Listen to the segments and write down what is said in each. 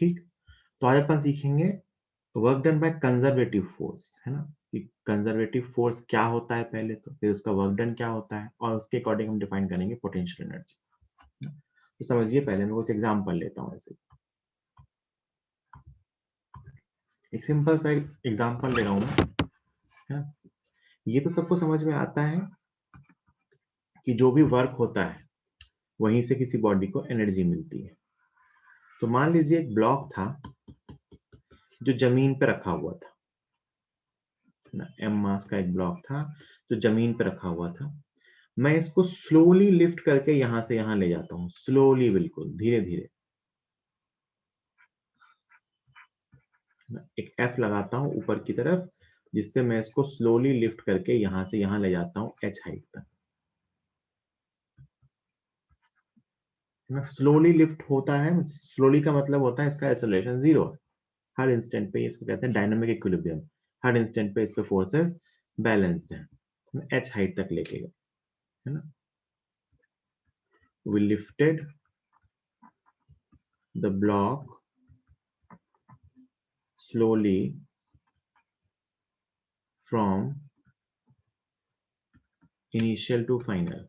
ठीक, तो आज अपन सीखेंगे work done by conservative force, है ना, कि कंजर्वेटिव फोर्स क्या होता है पहले, तो फिर उसका वर्क डन क्या होता है और उसके अकॉर्डिंग हम डिफाइन करेंगे पोटेंशियल एनर्जी। तो समझिए, पहले मैं कुछ एग्जांपल लेता हूँ। ऐसे एक सिंपल सा एग्जांपल ले रहा हूँ मैं, है ना। ये तो सबको समझ में आता है कि जो भी वर्क होता है वहीं से किसी बॉडी को एनर्जी मिलती है। तो मान लीजिए एक ब्लॉक था जो जमीन पे रखा हुआ था, है ना, एम मास का एक ब्लॉक था जो जमीन पे रखा हुआ था। मैं इसको स्लोली लिफ्ट करके यहां से यहां ले जाता हूं, स्लोली, बिल्कुल धीरे धीरे। एक एफ लगाता हूं ऊपर की तरफ, जिससे मैं इसको स्लोली लिफ्ट करके यहां से यहां ले जाता हूं एच हाइट तक। स्लोली लिफ्ट होता है, स्लोली का मतलब होता है इसका एक्सेलरेशन जीरो है। हर इंस्टेंट पे इसको कहते हैं डायनामिक इक्विलिब्रियम। हर इंस्टेंट पे इस पे फोर्सेस बैलेंस्ड है, एच हाइट तक लेके गए, है ना। We lifted the block slowly from initial to final,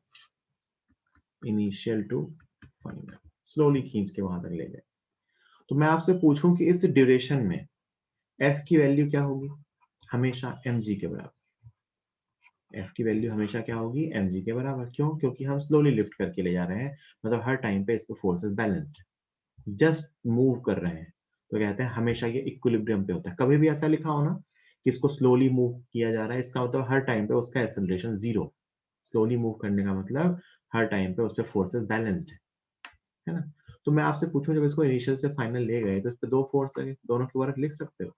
initial to final, slowly खींच के वहां तक ले गए। तो मैं आपसे पूछूं कि इस ड्यूरेशन में एफ की वैल्यू क्या होगी? हमेशा mg के बराबर। एफ की वैल्यू हमेशा क्या होगी? mg के बराबर। क्यों? क्योंकि हम स्लोली लिफ्ट करके ले जा रहे हैं, मतलब हर टाइम पे इस पे फोर्सेस बैलेंस्ड, जस्ट मूव कर रहे हैं। तो कहते हैं हमेशा ये इक्विलिब्रियम पे होता है। कभी भी ऐसा लिखा हो ना कि इसको स्लोली मूव किया जा रहा है, इसका मतलब हर टाइम पे उसका एक्सेलरेशन जीरो। स्लोली मूव करने का मतलब हर टाइम पे उस पर फोर्सेस बैलेंस्ड है ना। तो मैं आपसे पूछूं, जब इसको इनिशियल से फाइनल ले गए तो इस पे दो फोर्स लगे, दोनों की वर्क लिख सकते हो।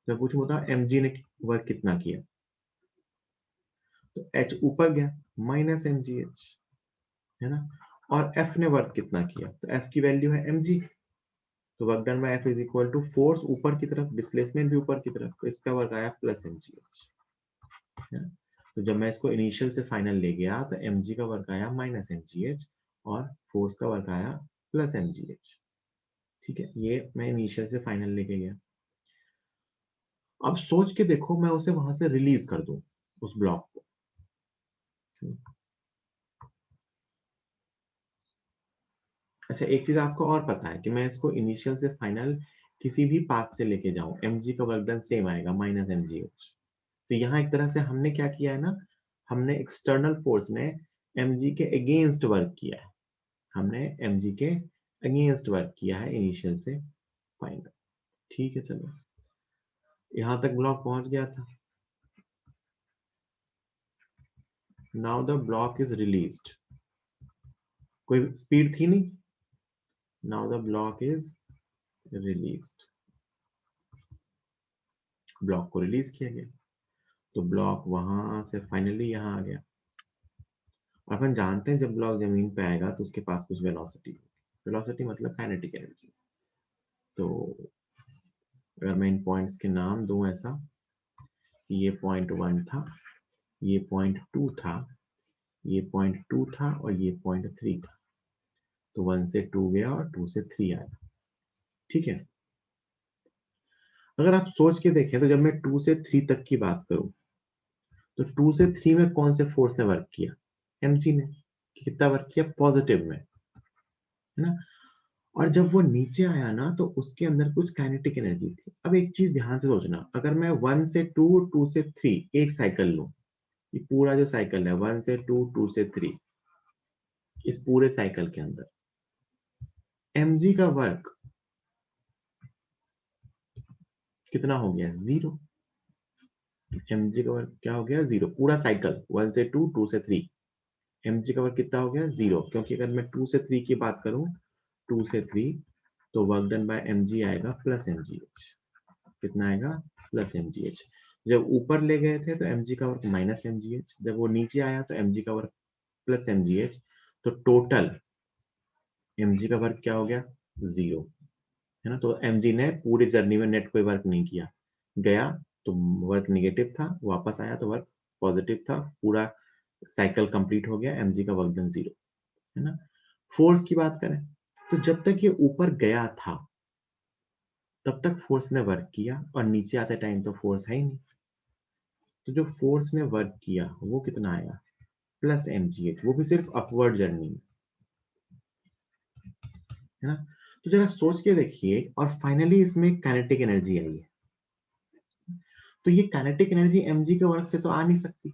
जब पूछूं बताओ mg ने वर्क कितना किया, तो h ऊपर गया, माइनस mgh, है ना। और f ने वर्क कितना किया, तो f की वैल्यू है mg, तो work done by f is equal to force ऊपर की तरफ, डिस्प्लेसमेंट भी ऊपर की तरफ, तो इसका वर्क आया प्लस mgh, है ना। तो जब मैं इसको इनिशियल से फाइनल ले गया तो mg का वर्क आया माइनस mgh और फोर्स का वर्क आया प्लस mgh। ठीक है, ये मैं इनिशियल से फाइनल लेके गया। अब सोच के देखो, मैं उसे वहां से रिलीज कर दूं उस ब्लॉक को। अच्छा, एक चीज आपको और पता है कि मैं इसको इनिशियल से फाइनल किसी भी पाथ से लेके जाऊं, mg का वर्क डन सेम आएगा, माइनस mgh। तो यहाँ एक तरह से हमने क्या किया है ना, हमने एक्सटर्नल फोर्स में mg के अगेंस्ट वर्क किया है। हमने mg के अगेंस्ट वर्क किया है इनिशियल से फाइनल। ठीक है, चलो यहां तक ब्लॉक पहुंच गया था। Now the block is released, कोई स्पीड थी नहीं। Now the block is released, block को रिलीज किया गया, तो ब्लॉक वहां से फाइनली यहाँ आ गया। और अपन जानते हैं जब ब्लॉक जमीन पे आएगा तो उसके पास कुछ वेलोसिटी होगी। वेलोसिटी मतलब काइनेटिक एनर्जी। तो अगर मैं इन पॉइंट्स के नाम दूं ऐसा, ये पॉइंट 1 था, ये पॉइंट 2 था, ये पॉइंट 2 था और ये पॉइंट 3 था। तो 1 से 2 गया और 2 से 3 आया। ठीक है, अगर आप सोच के देखें तो जब मैं 2 से 3 तक की बात करूं, तो 2 से 3 में कौन से फोर्स ने वर्क किया? mg ने। कितना वर्क किया? पॉजिटिव में, है ना। और जब वो नीचे आया ना तो उसके अंदर कुछ काइनेटिक एनर्जी थी। अब एक चीज ध्यान से सोचना, अगर मैं 1 से 2, 2 से 3 एक साइकिल लूं, ये पूरा जो साइकिल है 1 से 2, 2 से 3, इस पूरे साइकिल के अंदर mg का वर्क कितना हो गया? जीरो। mg का वर्क क्या हो गया? जीरो। पूरा साइकिल 1 से 2, 2 से 3, mg का वर्क कितना हो गया? जीरो। क्योंकि अगर मैं 2 से 3 की बात करूं, 2 से 3, तो वर्क डन बाय mg आएगा प्लस mgh। कितना आएगा? Plus mgh। जब ऊपर ले गए थे तो mg का वर्क माइनस mgh, जब वो नीचे आया तो mg का वर्क प्लस mgh। तो टोटल mg का वर्क क्या हो गया? जीरो, है ना। तो mg ने पूरी जर्नी में नेट कोई वर्क नहीं किया, गया तो वर्क निगेटिव था, वापस आया तो वर्क पॉजिटिव था, पूरा साइकिल कंप्लीट हो गया, mg का वर्क डन जीरो, है ना। फोर्स की बात करें तो जब तक ये ऊपर गया था तब तक फोर्स ने वर्क किया और नीचे आते टाइम तो फोर्स है ही नहीं, तो जो फोर्स ने वर्क किया वो कितना आया, प्लस mgh, वो भी सिर्फ अपवर्ड जर्नी में, है ना। तो जरा सोच के देखिए, और फाइनली इसमें काइनेटिक एनर्जी आई है, तो ये काइनेटिक एनर्जी mg के वर्क से तो आ नहीं सकती।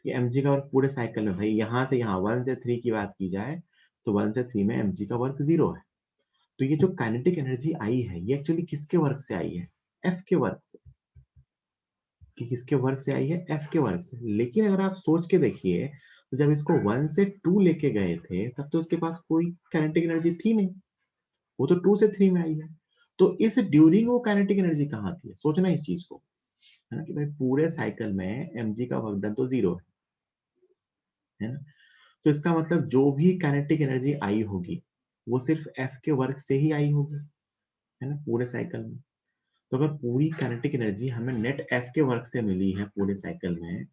ये mg का वर्क पूरे साइकिल में, भाई यहां से यहाँ 1 से 3 की बात की जाए तो 1 से 3 में mg का वर्क 0 है। तो ये जो काइनेटिक एनर्जी आई है ये एक्चुअली किसके वर्क से आई है, f के वर्क से। कि किसके वर्क से आई है, f के वर्क से। लेकिन अगर आप सोच के देखिए, तो जब इसको 1 से 2 लेके गए थे तब तो उसके पास कोई काइनेटिक एनर्जी थी नहीं, वो तो 2 से 3 में आई है। तो इस ड्यूरिंग वो काइनेटिक एनर्जी कहाँ थी, सोचना इस चीज को, है ना, कि भाई पूरे साइकिल में mg का वर्क डन तो 0 है ना। तो इसका मतलब जो भी काइनेटिक एनर्जी आई होगी वो सिर्फ f के वर्क से ही आई होगी, है ना, पूरे साइकिल में। तो अगर पूरी काइनेटिक एनर्जी हमें नेट f के वर्क से मिली है पूरे साइकिल में,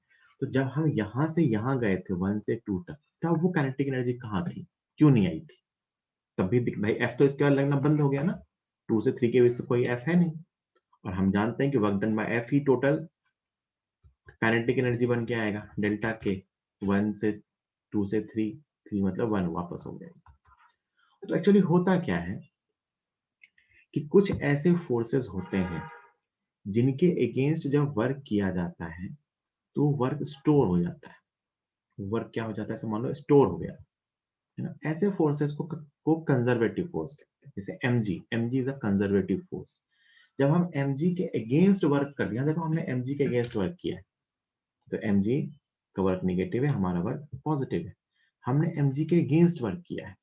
तो जब हम यहां से यहां गए थे 1 से 2 तक, तब वो काइनेटिक एनर्जी कहाँ थी, क्यों नहीं आई थी। तब भी भाई f तो इसके बाद लगना बंद हो गया ना, 2 से 3 के बीच तो कोई f है नहीं, और हम जानते हैं कि work done by f he total kinetic energy बन के आएगा, डेल्टा के 1 से 2 से 3, 3 मतलब 1 वापस हो जाएगा। तो एक्चुअली होता क्या है कि कुछ ऐसे फोर्सेस होते हैं जिनके अगेंस्ट जब वर्क किया जाता है तो वर्क स्टोर हो जाता है। वर्क क्या हो जाता है, ऐसे मान लो स्टोर हो गया, है ना। ऐसे फोर्सेस को कंजर्वेटिव फोर्स कहते हैं, जैसे mg is a conservative force. जब हम mg के अगेंस्ट वर्क कर दिया, देखो हमने mg के अगेंस्ट वर्क किया है, तो mg का वर्क नेगेटिव है, हमारा वर्क पॉजिटिव है। हमने mg के अगेंस्ट वर्क किया है,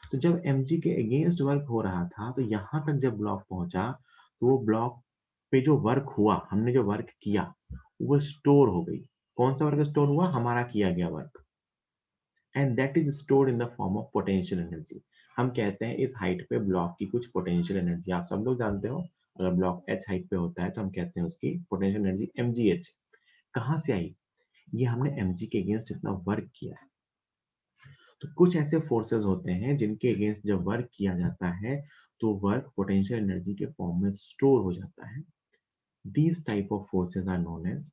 तो जब mg के अगेंस्ट वर्क हो रहा था तो यहां तक जब ब्लॉक पहुंचा, तो वो ब्लॉक पे जो वर्क हुआ, हमने जो वर्क किया वो स्टोर हो गई। कौन सा वर्क स्टोर हुआ, हमारा किया गया work, and that is stored in the form of potential energy. हम कहते हैं इस हाइट पे ब्लॉक की कुछ पोटेंशियल एनर्जी, आप सब लोग जानते हो, अगर ब्लॉक h हाइट पे होता है तो हम कहते हैं उसकी पोटेंशियल एनर्जी mgh। कहाँ से आई, ये हमने mg के अगेंस्ट इतना वर्क किया है। तो कुछ ऐसे फोर्सेस होते हैं जिनके अगेंस्ट जब वर्क किया जाता है तो वर्क पोटेंशियल एनर्जी के फॉर्म में स्टोर हो जाता है। These type of forces are known as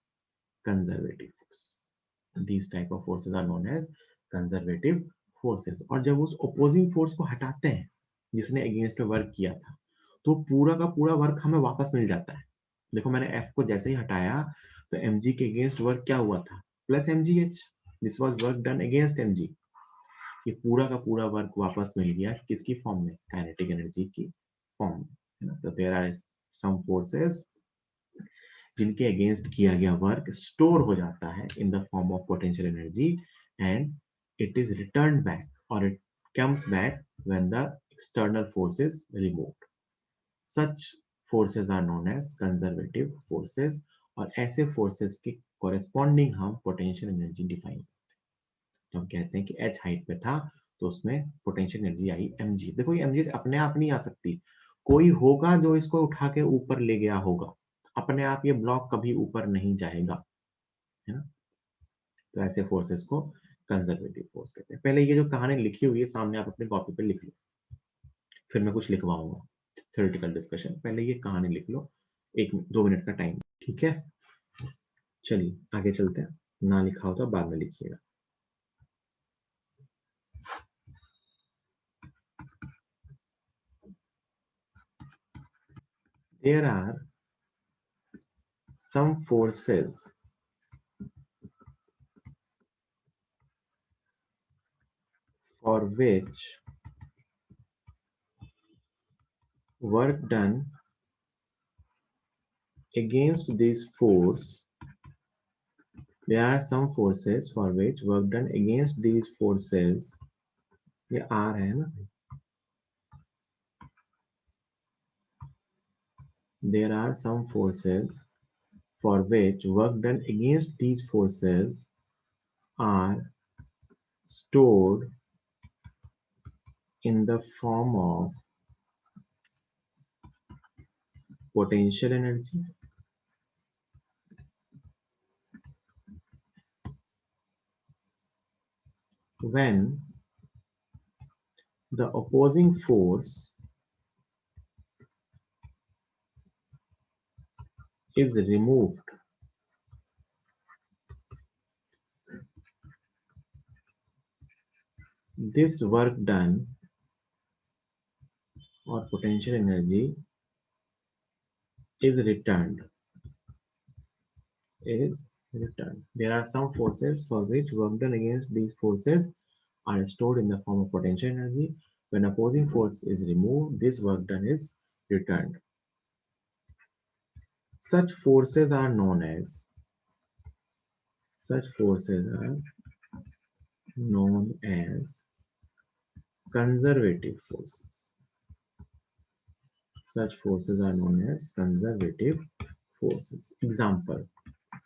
conservative forces. These type of forces are known as conservative forces. और जब उस opposing force को हटाते हैं जिसने अगेंस्ट में वर्क किया था, तो पूरा का पूरा वर्क हमें वापस मिल जाता है। देखो मैंने F को जैसे ही हटाया तो mg के अगेंस्ट वर्क क्या हुआ था, plus mgh, this was work done against mg। ये पूरा का पूरा वर्क वापस मिल गया किसकी फॉर्म में, काइनेटिक एनर्जी की फॉर्म में, है ना। तो देयर आर सम फोर्सेस जिनके अगेंस्ट किया गया वर्क स्टोर हो जाता है in the form of potential energy, and it is return back, और it comes back when the external force is removed. Such forces are known as conservative forces, और ऐसे forces की corresponding हम potential energy define, तो हम कहते हैं कि h हाइट पे था तो उसमें पोटेंशियल एनर्जी आई mg। देखो ये mg अपने आप नहीं आ सकती, कोई होगा जो इसको उठा के ऊपर ले गया होगा, अपने आप ये ब्लॉक कभी ऊपर नहीं जाएगा, है ना। तो ऐसे फोर्सेस को कंजर्वेटिव फोर्स कहते हैं। पहले ये जो कहानी लिखी हुई है सामने आप अपने कॉपी पे लिख लो, फिर मैं कुछ लिखवाऊंगा थ्योरेटिकल डिस्कशन, पहले ये कहानी लिख लो, 1-2 मिनट का टाइम, ठीक है। चलिए आगे चलते हैं, ना लिखा हो तो बाद में लिखिएगा। There are some forces for which work done against this force, there are some forces for which work done against these forces, ये R है ना, there are some forces for which work done against these forces are stored in the form of potential energy when the opposing force is removed, this work done or potential energy is returned. There are some forces for which work done against these forces are stored in the form of potential energy. When opposing force is removed, this work done is returned. Such forces are known as conservative forces. Such forces are known as conservative forces. Example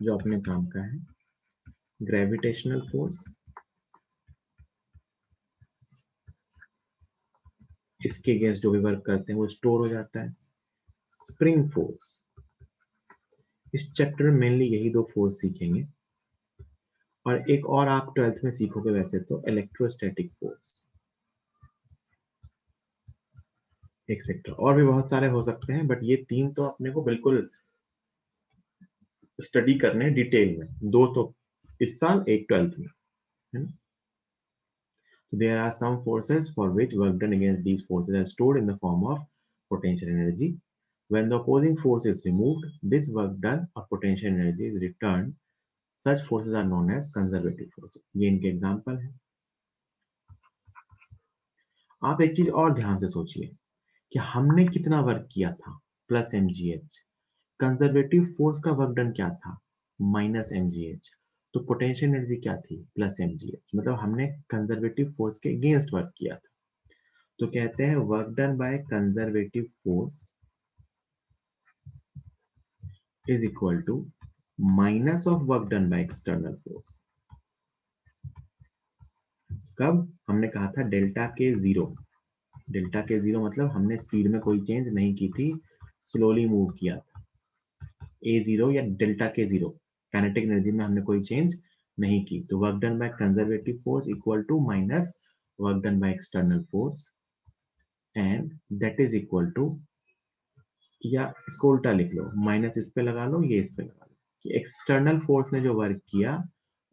जो अपने काम का है, gravitational force, इसके against जो भी work करते हैं वो स्टोर हो जाता है. स्प्रिंग फोर्स, इस चैप्टर में मेनली यही दो फोर्स सीखेंगे, और एक और आप 12th में सीखोगे वैसे तो इलेक्ट्रोस्टैटिक फोर्स, एक्सेट्रा. और भी बहुत सारे हो सकते हैं, बट ये तीन तो अपने को बिल्कुल स्टडी करने डिटेल में. दो तो इस साल, एक 12th में, है ना. There are some forces for which work done against these forces are stored in the form of potential energy. When the opposing force is removed, this work done or potential energy is returned. Such forces are known as conservative forces. ये इनके example है. आप एक चीज और ध्यान से सोचिए कि हमने कितना वर्क किया था, प्लस mgh. कंजर्वेटिव फोर्स का वर्क डन क्या था, माइनस mgh. तो पोटेंशियल एनर्जी क्या थी, प्लस mgh. मतलब हमने कंजर्वेटिव फोर्स के अगेंस्ट वर्क किया था. तो कहते हैं work done by conservative force is equal to minus of work done by external force. कब हमने कहा था डेल्टा के जीरो. डेल्टा के जीरो मतलब हमने स्पीड में कोई चेंज नहीं की थी, स्लोली मूव किया था. ए जीरो या डेल्टा के जीरो, काइनेटिक एनर्जी में हमने कोई चेंज नहीं की. तो work done by conservative force equal to minus work done by external force, and that is equal to, या इसको उल्टा लिख लो, माइनस इस पे लगा लो, ये इस पे लगा लो, कि एक्सटर्नल फोर्स ने जो वर्क किया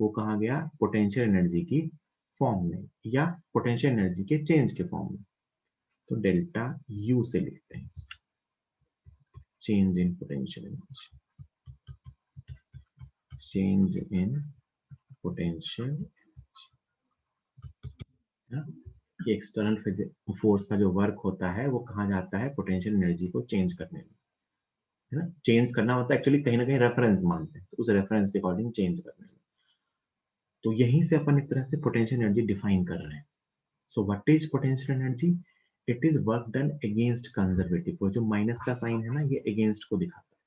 वो कहाँ गया, पोटेंशियल एनर्जी की फॉर्म में, या पोटेंशियल एनर्जी के चेंज के फॉर्म में. तो डेल्टा यू से लिखते हैं, change in potential energy. Change in potential कि एक्सटर्नल फोर्स का जो वर्क होता है वो कहाँ जाता है, पोटेंशियल एनर्जी को चेंज करने में, है ना. चेंज करना होता है एक्चुअली, कहीं ना कहीं रेफरेंस मानते हैं, तो उस रेफरेंस के अकॉर्डिंग चेंज करने में. तो यहीं से अपन एक तरह से पोटेंशियल एनर्जी डिफाइन कर रहे हैं. So what is potential energy, it is work done against conservative. वो जो माइनस का साइन है ना, ये अगेंस्ट को दिखाता है.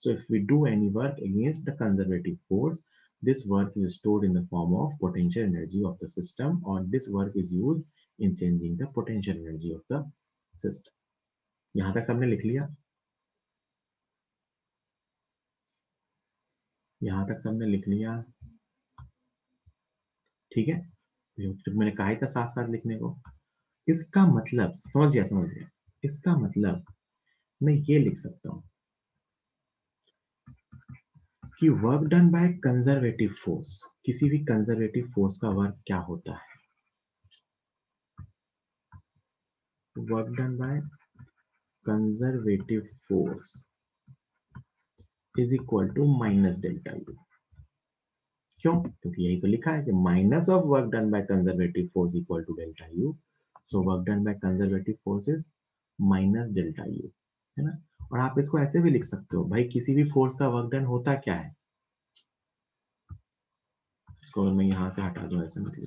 So if we do any work against the conservative force, this work is stored in the form of potential energy of the system, or this work is used in changing the potential energy of the system. यहां तक सबने लिख लिया, यहां तक सबने लिख लिया, ठीक है. जो मैंने कहा था साथ साथ लिखने को, इसका मतलब समझ गया. इसका मतलब मैं ये लिख सकता हूं कि work done by conservative force, किसी भी कंजर्वेटिव फोर्स का वर्क क्या होता है, work done by conservative force is equal to minus delta U. क्यों, क्योंकि यही तो लिखा है कि minus of work done by conservative force equal to delta U. So work done by conservative force is minus delta U, है ना. और आप इसको ऐसे भी लिख सकते हो, भाई किसी भी फोर्स का वर्क डन होता क्या है. इसको अगर मैं यहां से हटा दूं ऐसे, मतलब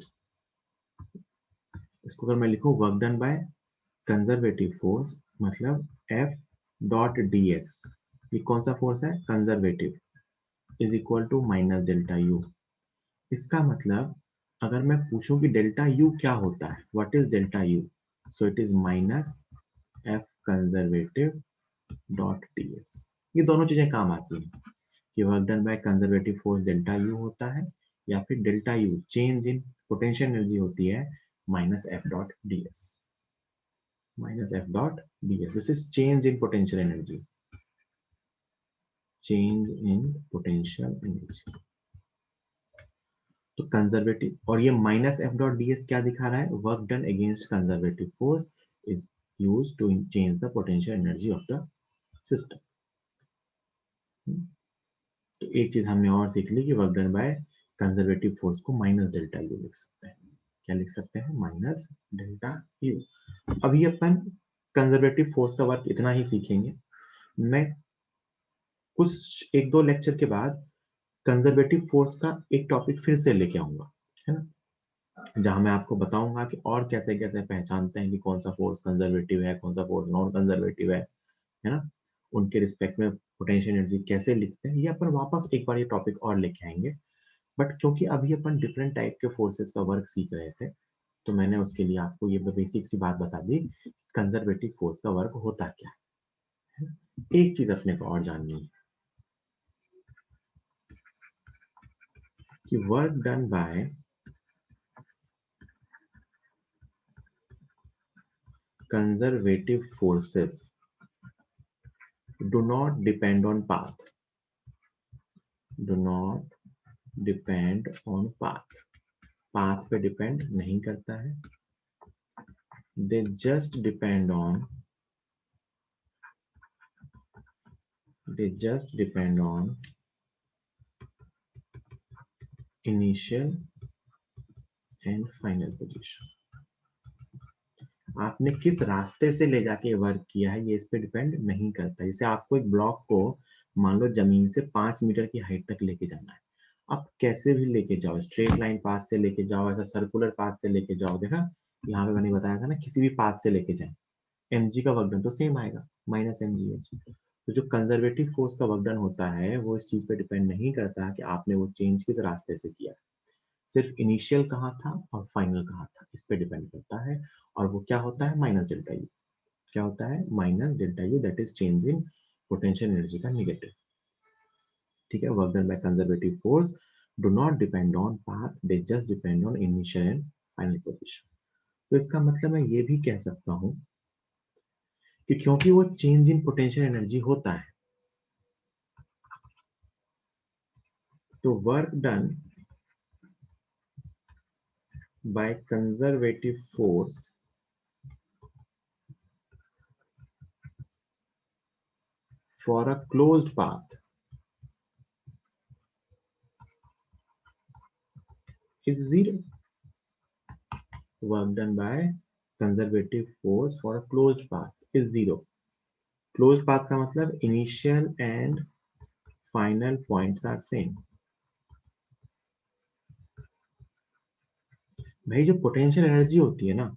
इसको अगर मैं लिखूं work done by conservative force, मतलब एफ डॉट डी एस, ये कौन सा फोर्स है, conservative, is equal to minus delta U. इसका मतलब अगर मैं पूछूं कि डेल्टा यू क्या होता है, what is delta U, so it is minus F conservative dot D S. ये दोनों चीजें काम आती हैं कि work done by conservative force delta U होता है, या फिर delta U change in potential energy होती है, minus F dot D S. Minus F dot D S, this is change in potential energy. Change in potential energy. तो conservative, और ये minus F dot D S क्या दिखा रहा है, work done against conservative force is use to change the potential energy of the system. तो एक चीज हमने और सीख ली कि work done by conservative force को माइनस डेल्टा यू लिख सकते हैं। क्या लिख सकते हैं, माइनस डेल्टा यू। अभी अपन कंजर्वेटिव फोर्स का वर्क इतना ही सीखेंगे। मैं कुछ एक दो लेक्चर के बाद कंजर्वेटिव फोर्स का एक टॉपिक फिर से लेके आऊंगा, है ना, जहां मैं आपको बताऊंगा कि और कैसे कैसे पहचानते हैं कि कौन सा फोर्स कंजर्वेटिव है, कौन सा फोर्स नॉन कंजर्वेटिव है ना, उनके रिस्पेक्ट में पोटेंशियल एनर्जी कैसे लिखते हैं। ये अपन वापस एक बार ये टॉपिक और लेके आएंगे। बट क्योंकि अभी अपन डिफरेंट टाइप के फोर्सेस का वर्क सीख रहे थे, तो मैंने उसके लिए आपको ये बेसिक सी बात बता दी, कंजर्वेटिव फोर्स का वर्क होता क्या है। एक चीज अपने को और जाननी है कि work done bye conservative forces do not depend on path, do not depend on path, path पे depend नहीं करता है, they just depend on initial and final position। आपने किस रास्ते से ले जाके वर्क किया है ये इस पे डिपेंड नहीं करता। जैसे आपको एक ब्लॉक को मान लो जमीन से 5 मीटर की हाइट तक लेके जाना है, आप कैसे भी लेके जाओ, स्ट्रेट लाइन पाथ से लेके जाओ, ऐसा सर्कुलर पाथ से लेके जाओ, देखा यहाँ पे मैंने बताया था ना, किसी भी पाथ से लेके जाए mg का वर्क डन तो सेम आएगा, माइनस mgh। तो जो कंजर्वेटिव फोर्स का वर्क डन होता है वो इस चीज पे डिपेंड नहीं करता कि आपने वो चेंज किस रास्ते से किया, सिर्फ इनिशियल कहाँ था और फाइनल कहाँ था इस पे डिपेंड करता है। और वो क्या होता है, माइनस डेल्टा यू। क्या होता है, minus delta you, that is change in potential energy का नेगेटिव। ठीक है, work done by conservative force do not depend on path, they just depend on initial and final position. तो इसका मतलब मैं ये भी कह सकता हूं कि क्योंकि वो चेंज इन पोटेंशियल एनर्जी होता है, तो work done by conservative force for a closed path is zero. Work done by conservative force for a closed path is zero. Closed path का मतलब initial and final points are same. भाई जो potential energy होती है ना,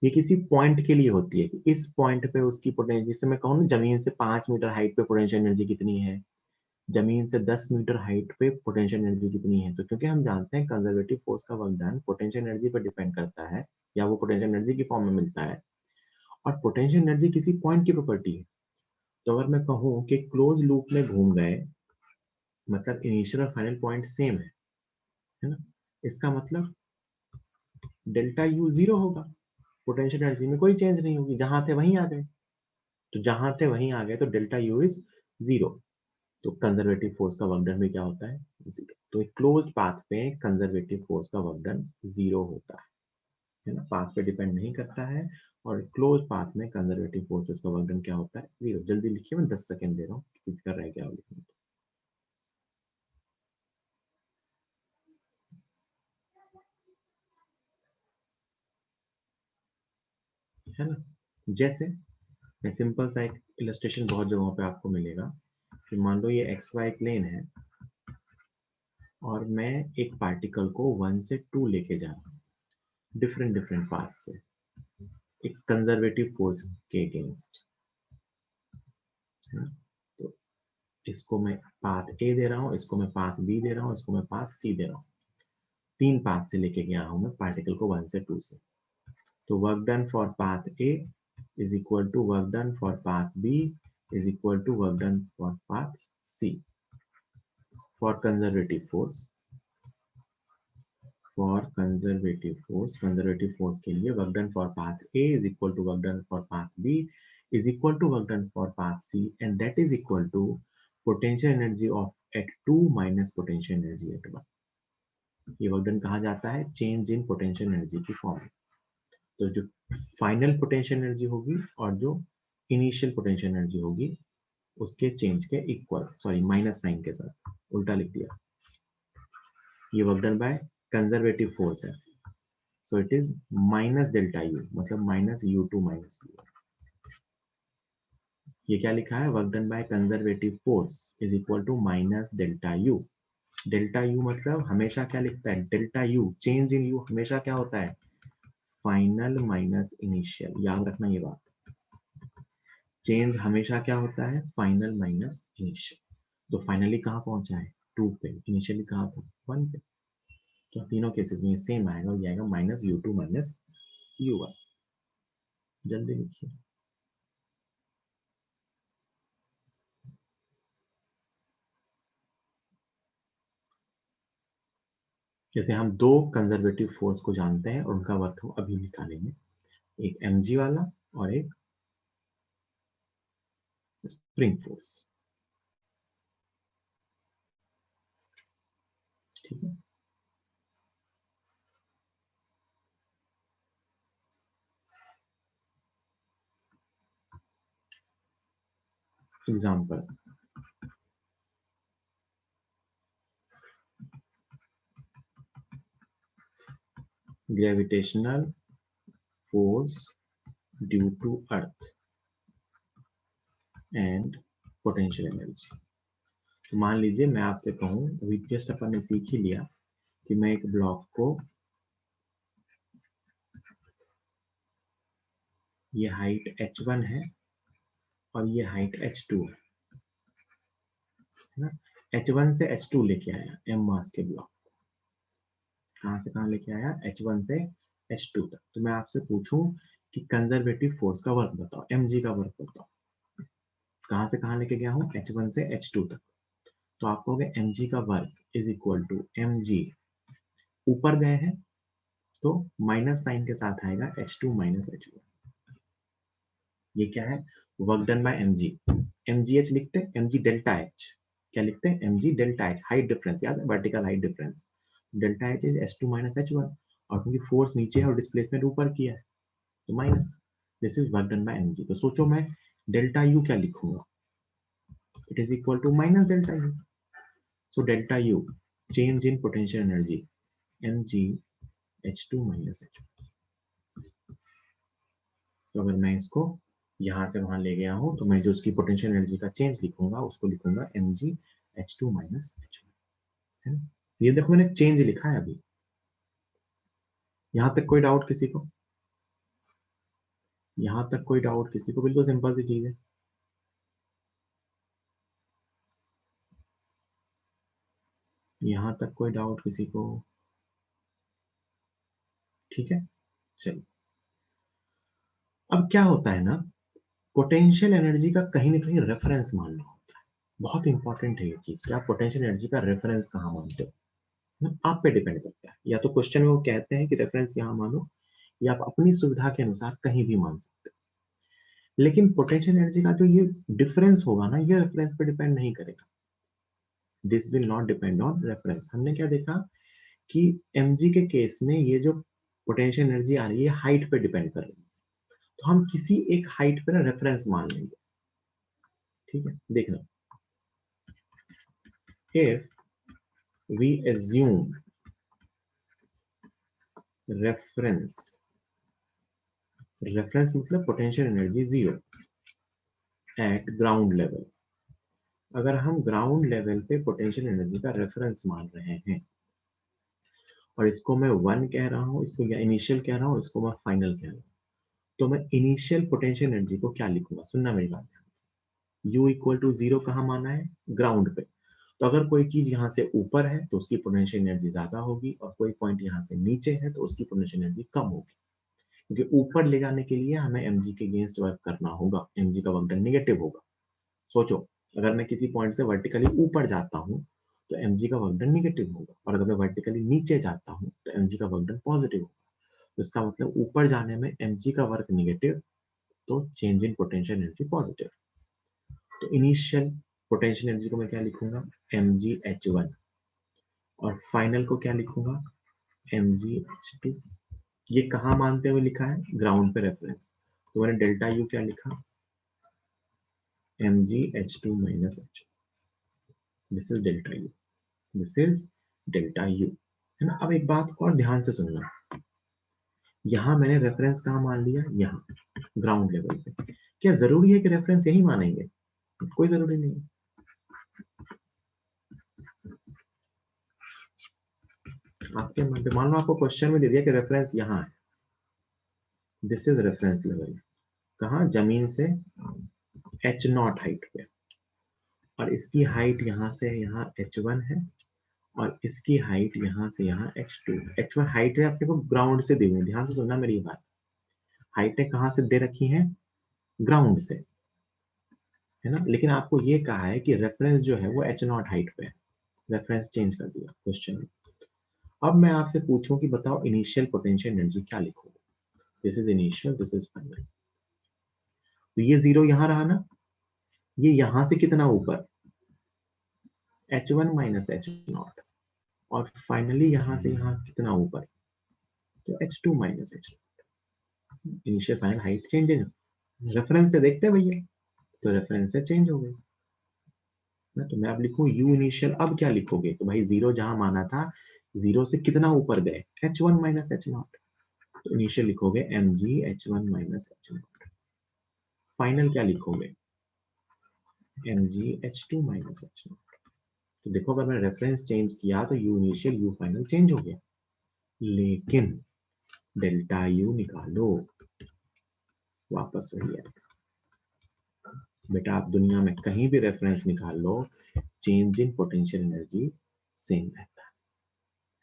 ये किसी point के लिए होती है कि इस पॉइंट पे उसकी पोटेंशियल, जैसे मैं कहूँ ना जमीन से 5 मीटर हाइट पे पोटेंशियल एनर्जी कितनी है, जमीन से 10 मीटर हाइट पे पोटेंशियल एनर्जी कितनी है। तो क्योंकि हम जानते हैं कंजर्वेटिव फोर्स का वर्क डन पोटेंशियल एनर्जी पर डिपेंड करता है, या वो पोटेंशियल एनर्जी की फॉर्म में मिलता है, और पोटेंशियल एनर्जी किसी पॉइंट की प्रॉपर्टी है। तो अगर मैं कहूँ कि क्लोज लूप में घूम गए, मतलब इनिशियल और फाइनल पॉइंट सेम है ना, इसका मतलब डेल्टा यू जीरो होगा, पोटेंशियल एनर्जी में कोई चेंज नहीं होगी, जहां थे वहीं आ गए। तो जहां थे वहीं आ गए तो डेल्टा यू इज जीरो। तो कंजर्वेटिव फोर्स का वर्क डन भी क्या होता है, जीरो। तो एक क्लोज्ड पाथ पे कंजर्वेटिव फोर्स का वर्क डन जीरो होता है ना, पाथ पे डिपेंड नहीं करता है। और क्लोज पाथ में कंजर्वेटिव फोर्सेस का वर्क डन क्या होता है, जीरो। जल्दी लिखिए, मैं 10 सेकंड दे रहा हूँ, किसी का रह गया लिखने, है ना। जैसे मैं सिंपल सा एक इलस्ट्रेशन बहुत जगहों पे आपको मिलेगा कि मान लो ये एक्स वाई प्लेन है और मैं एक पार्टिकल को 1 से 2 लेके जा रहा हूँ डिफरेंट डिफरेंट पाथ से, एक कंजर्वेटिव फोर्स के अगेंस्ट, है ना। तो इसको मैं पाथ ए दे रहा हूँ, इसको मैं पाथ बी दे रहा हूँ, इसको मैं पाथ सी दे रहा हूँ। 3 पाथ से लेके गया हूँ मैं पार्टिकल को 1 से 2 से। तो work done for path A is equal to work done for path B is equal to work done for path C. For conservative force, conservative force के लिए work done for path A is equal to work done for path B is equal to work done for path C, and that is equal to potential energy of at 2 minus potential energy at 1। ये work done कहा जाता है change in potential energy की form में। तो जो final potential energy होगी और जो इनिशियल पोटेंशियल एनर्जी होगी उसके चेंज के इक्वल, सॉरी माइनस साइन के साथ, उल्टा लिख दिया। ये work done by conservative force है, so it is minus delta U, मतलब माइनस U2 माइनस U। ये क्या लिखा है, work done by conservative force is equal to minus delta U. Delta U मतलब हमेशा क्या लिखता है, delta U change in U हमेशा क्या होता है, फाइनल माइनस इनिशियल। याद रखना ये बात, चेंज हमेशा क्या होता है, फाइनल माइनस इनिशियल। तो फाइनली कहाँ पहुंचा है, 2 पे, इनिशियली कहाँ था, 1 पे। तो तीनों केसेस में सेम आएगा, ये आएगा माइनस U2 माइनस U1। जल्दी लिखिए। जैसे हम दो कंजर्वेटिव फोर्स को जानते हैं और उनका वर्क हम अभी निकालेंगे, एक mg वाला और एक स्प्रिंग फोर्स। ठीक है, example, gravitational force due to earth and potential energy. तो मान लीजिए मैं आपसे कहूं, अभी जस्ट अपन ने सीख ही लिया कि मैं एक ब्लॉक को, ये हाइट h1 है और ये हाइट h2 है ना। h1 से h2 लेके आया m मास के ब्लॉक, कहां से कहां लेके आया, h1 से h2 तक। तो मैं आपसे पूछूं कि कंजर्वेटिव फोर्स का वर्क बताओ, mg का वर्क बताओ, कहां से कहां लेके गया हूं, h1 से h2 तक। तो आप कहोगे mg का work is equal to mg, ऊपर गए हैं तो माइनस साइन के साथ आएगा h2 माइनस h1। ये क्या है, work done by mg। mgh लिखते हैं, mg डेल्टा h, क्या लिखते हैं, mg delta h, height difference, याद है, vertical height difference. Delta h is h2 minus h1, और क्योंकि फोर्स नीचे है और डिस्प्लेसमेंट ऊपर किया है तो minus, this is work done by mg। तो सोचो मैं डेल्टा u क्या लिखूंगा, it is equal to minus delta u। So delta u change in potential energy mg h2 minus h1। तो अगर मैं इसको यहाँ से वहां ले गया हूं तो मैं जो उसकी पोटेंशियल एनर्जी का चेंज लिखूंगा उसको लिखूंगा mg h2 माइनस h1, है ना। ये देखो मैंने चेंज लिखा है अभी, यहां तक कोई डाउट किसी को, यहां तक कोई डाउट किसी को, बिल्कुल सिंपल सी चीज है। यहां तक कोई डाउट किसी को, ठीक है। चलिए, अब क्या होता है ना, पोटेंशियल एनर्जी का कहीं ना कहीं रेफरेंस मानना होता है। बहुत इंपॉर्टेंट है ये चीज कि आप पोटेंशियल एनर्जी का रेफरेंस कहाँ मानते हो, आप पे डिपेंड करता है। या तो क्वेश्चन में वो कहते हैं कि रेफरेंस यहाँ मानो, या आप अपनी सुविधा के अनुसार कहीं भी मान सकते हो। लेकिन पोटेंशियल एनर्जी का जो ये डिफरेंस होगा ना, ये रेफरेंस पे डिपेंड नहीं करेगा। This will not depend on reference. हमने क्या देखा कि mg के केस में ये जो पोटेंशियल एनर्जी आ रही है हाइट पे डिपेंड कर रही है, तो हम किसी एक हाइट पे ना रेफरेंस मान लेंगे। ठीक है, देखना, if we assume reference, reference मतलब potential energy 0 at ground level. अगर हम ग्राउंड लेवल पे पोटेंशियल एनर्जी का रेफरेंस मान रहे हैं और इसको मैं 1 कह रहा हूं, इसको या इनिशियल कह रहा हूं, इसको मैं फाइनल कह रहा हूं, तो मैं इनिशियल पोटेंशियल एनर्जी को क्या लिखूंगा, सुनना मेरी बात ध्यान से। u इक्वल टू 0 कहाँ माना है, ग्राउंड पे। तो अगर कोई चीज यहाँ से ऊपर है तो उसकी पोटेंशियल एनर्जी ज्यादा होगी, और कोई पॉइंट यहाँ से नीचे है तो उसकी पोटेंशियल एनर्जी कम होगी। क्योंकि ऊपर ले जाने के लिए हमें mg के अगेंस्ट वर्क करना होगा, mg का वर्क डन नेगेटिव होगा। सोचो, अगर मैं किसी पॉइंट से वर्टिकली ऊपर जाता हूँ तो mg का वर्क डन नेगेटिव होगा, और अगर मैं वर्टिकली नीचे जाता हूँ तो mg का वर्क डन पॉजिटिव होगा। तो इसका मतलब ऊपर जाने में mg का वर्क नेगेटिव, तो change in potential energy positive. तो इनिशियल पोटेंशियल एनर्जी को मैं क्या लिखूंगा, mgh1, और फाइनल को क्या लिखूंगा, mgh2। ये कहाँ मानते हुए लिखा है, ग्राउंड पे रेफरेंस, तो मैंने डेल्टा यू क्या लिखा, mgh2 minus h, this is delta U, this is delta U, है ना। अब एक बात और ध्यान से सुनना, यहां मैंने रेफरेंस कहाँ मान लिया, यहाँ ग्राउंड लेवल पे। क्या जरूरी है कि रेफरेंस यही मानेंगे, कोई जरूरी नहीं। आपके मान लो आपको क्वेश्चन में दे दिया कि रेफरेंस यहाँ है, दिस इज रेफरेंस लेवल, कहाँ, जमीन से h0 हाइट पे, और इसकी हाइट यहाँ से यहाँ h1 है, और इसकी हाइट यहाँ से यहाँ h2। h1 हाइट है आपके को ग्राउंड से दी हुई, ध्यान से सुनना मेरी बात, हाइटें कहाँ से दे रखी हैं, ग्राउंड से, है ना। लेकिन आपको ये कहा है कि रेफरेंस जो है वो h0 हाइट पे है, रेफरेंस चेंज कर दिया क्वेश्चन में। अब मैं आपसे पूछूं कि बताओ इनिशियल पोटेंशियल एनर्जी क्या लिखोगे, this is initial, this is final. तो ये जीरो यहां रहा ना, ये यहां से कितना ऊपर, h1 माइनस h0, और फाइनली यहां से यहां कितना ऊपर, तो h2 minus h0। Initial final height change है, रेफरेंस से देखते हैं भैया, तो रेफरेंस से चेंज हो गई ना। तो मैं अब लिखूं यू इनिशियल, अब क्या लिखोगे, तो भाई जीरो जहां माना था, जीरो से कितना ऊपर गए, h1 माइनस h0, तो इनिशियल लिखोगे mg h1 minus h0। Final क्या लिखोगे, mg h2 माइनस h0। तो देखो अगर मैं रेफरेंस चेंज किया तो U initial you final change हो गया, लेकिन डेल्टा यू निकालो, वापस वही है। बेटा आप दुनिया में कहीं भी रेफरेंस निकाल लो, change in potential energy same रहता है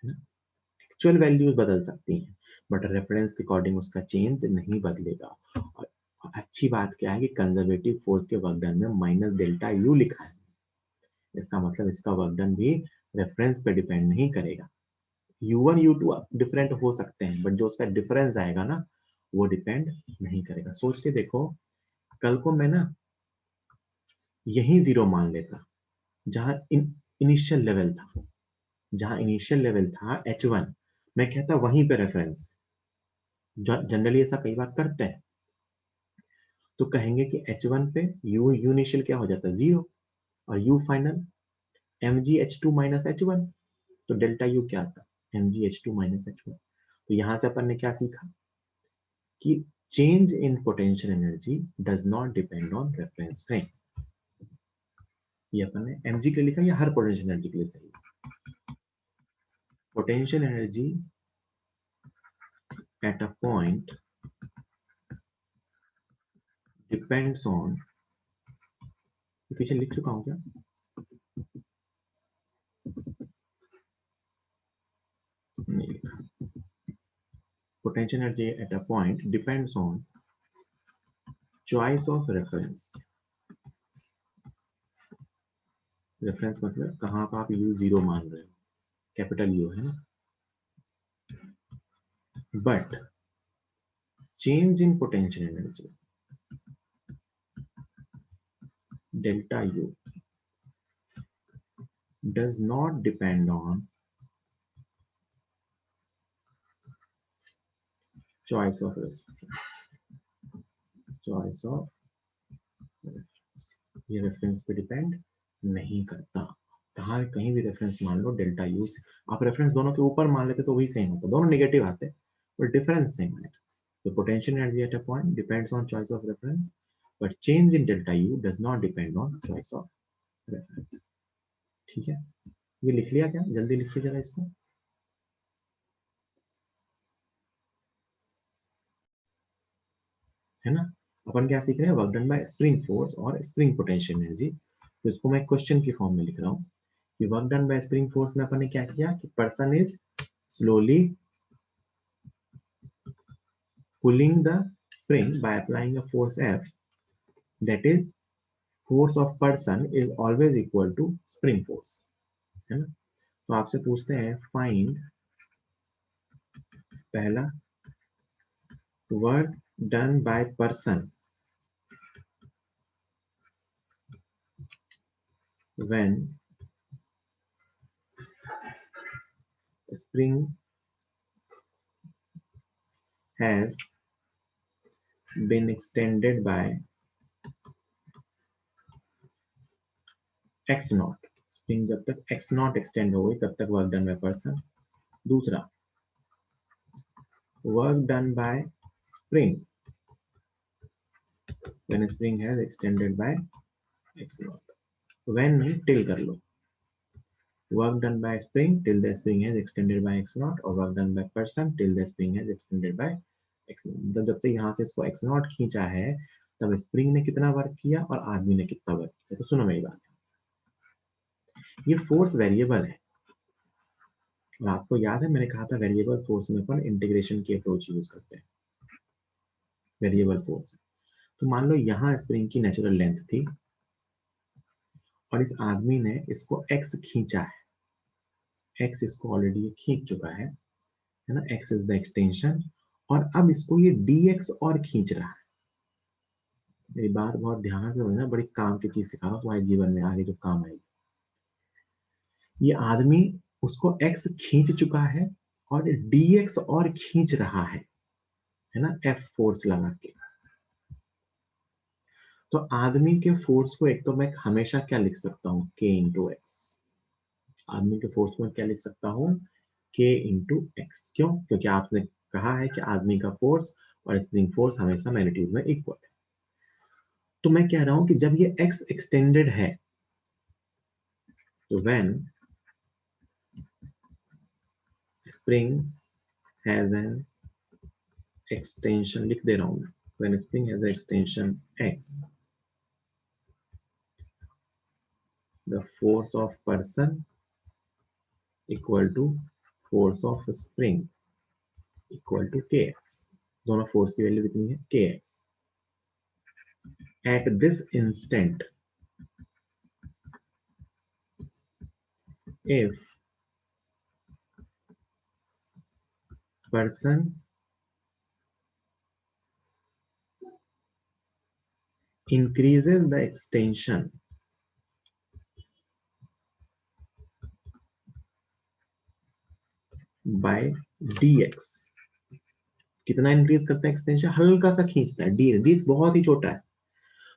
ना। एक्चुअल वैल्यूज बदल सकती हैं, बट रेफरेंस के अकॉर्डिंग उसका चेंज नहीं बदलेगा। और अच्छी बात क्या है कि कंजर्वेटिव फोर्स के वर्क डन में माइनस डेल्टा यू लिखा है, इसका मतलब इसका वर्क डन भी रेफरेंस पे डिपेंड नहीं करेगा। U1 U2 डिफरेंट हो सकते हैं, बट जो उसका डिफरेंस आएगा ना, वो डिपेंड नहीं करेगा। सोच के देखो, कल को मैं ना यही जीरो मान लेता, जहां इनिशियल लेवल था, जहां इनिशियल लेवल था h1, मैं कहता वहीं पे रेफरेंस, जनरली ऐसा कई बार करते हैं, तो कहेंगे कि h1 पे u इनिशियल क्या हो जाता है, जीरो, और u final mgh2 minus h1, तो डेल्टा यू क्या आता, mgh2 माइनस h1। तो यहां से अपन ने क्या सीखा कि change in potential energy does not depend on reference frame. ये अपन ने mg के लिए लिखा, या हर पोटेंशियल एनर्जी के लिए सही, potential energy at a point depends on, पीछे लिख चुका हूं क्या, नहीं लिखा, potential energy at a point depends on choice of reference. Reference मतलब कहां पर आप यू जीरो मान रहे हो, कैपिटल यू है ना, but change in potential energy delta U does not depend on choice of reference, choice of reference, ये रेफरेंस पे डिपेंड नहीं करता। कहाँ कहीं भी रेफरेंस मान लो, डेल्टा यू, आप रेफरेंस दोनों के ऊपर मान लेते तो वही सेम होता, दोनों नेगेटिव आते पर डिफरेंस सेम है। तो potential energy at a point depends on choice of reference, but change in delta U does not depend on choice of reference. ठीक है, ये लिख लिया क्या, जल्दी लिखिए जरा इसको। है ना, अपन क्या सीख रहे हैं, work done by spring force और स्प्रिंग पोटेंशियल एनर्जी। तो इसको मैं क्वेश्चन की फॉर्म में लिख रहा हूँ कि work done by spring force में अपन ने क्या किया कि person is slowly pulling the spring by applying a force F, that is force of person is always equal to spring force, है ना। तो आपसे पूछते हैं फाइंड पहला work done by person when spring has been extended by x naught, spring जब तक x naught extend हो गई तब तक वर्क डन बाय पर्सन। दूसरा, work done by spring when spring has extended by x naught, when नहीं till कर लो, work done by spring till the spring has extended by x naught, और work done by person till the spring has extended by x naught। मतलब जब से यहाँ से इसको x naught खींचा है तब स्प्रिंग ने कितना वर्क किया और आदमी ने कितना वर्क किया। तो सुनो मेरी बात, ये फोर्स वेरिएबल है और आपको याद है मैंने कहा था वेरिएबल फोर्स में अपन इंटीग्रेशन की अप्रोच यूज करते हैं। वेरिएबल फोर्स, तो मान लो यहाँ स्प्रिंग की नेचुरल लेंथ थी और इस आदमी ने इसको x खींचा है, x इसको ऑलरेडी खींच चुका है ना, x इज द एक्सटेंशन, और अब इसको ये dx और खींच रहा है। मेरी बात बहुत ध्यान से समझना, बड़ी काम की चीज सिखा रहा हूं तुम्हारे जीवन में आगे जो काम आएगी। ये आदमी उसको x खींच चुका है और dx और खींच रहा है ना, F फोर्स लगा के। तो आदमी के फोर्स को एक तो मैं हमेशा क्या लिख सकता हूँ, k इंटू एक्स। आदमी के फोर्स को मैं क्या लिख सकता हूँ, k इंटू एक्स। क्यों? क्योंकि आपने कहा है कि आदमी का फोर्स और स्प्रिंग फोर्स हमेशा मैग्नीट्यूड में इक्वल है। तो मैं कह रहा हूं कि जब ये x एक्सटेंडेड है तो when spring has an extension, लिख दे रहा हूं मैं, when spring has an extension x, the force of person equal to force of spring equal to kx। दोनों फोर्स की वैल्यू कितनी है, kx। At this instant if person increases the extension by dx, कितना increase करता है extension, हल्का सा खींचता है, dx बहुत ही छोटा है,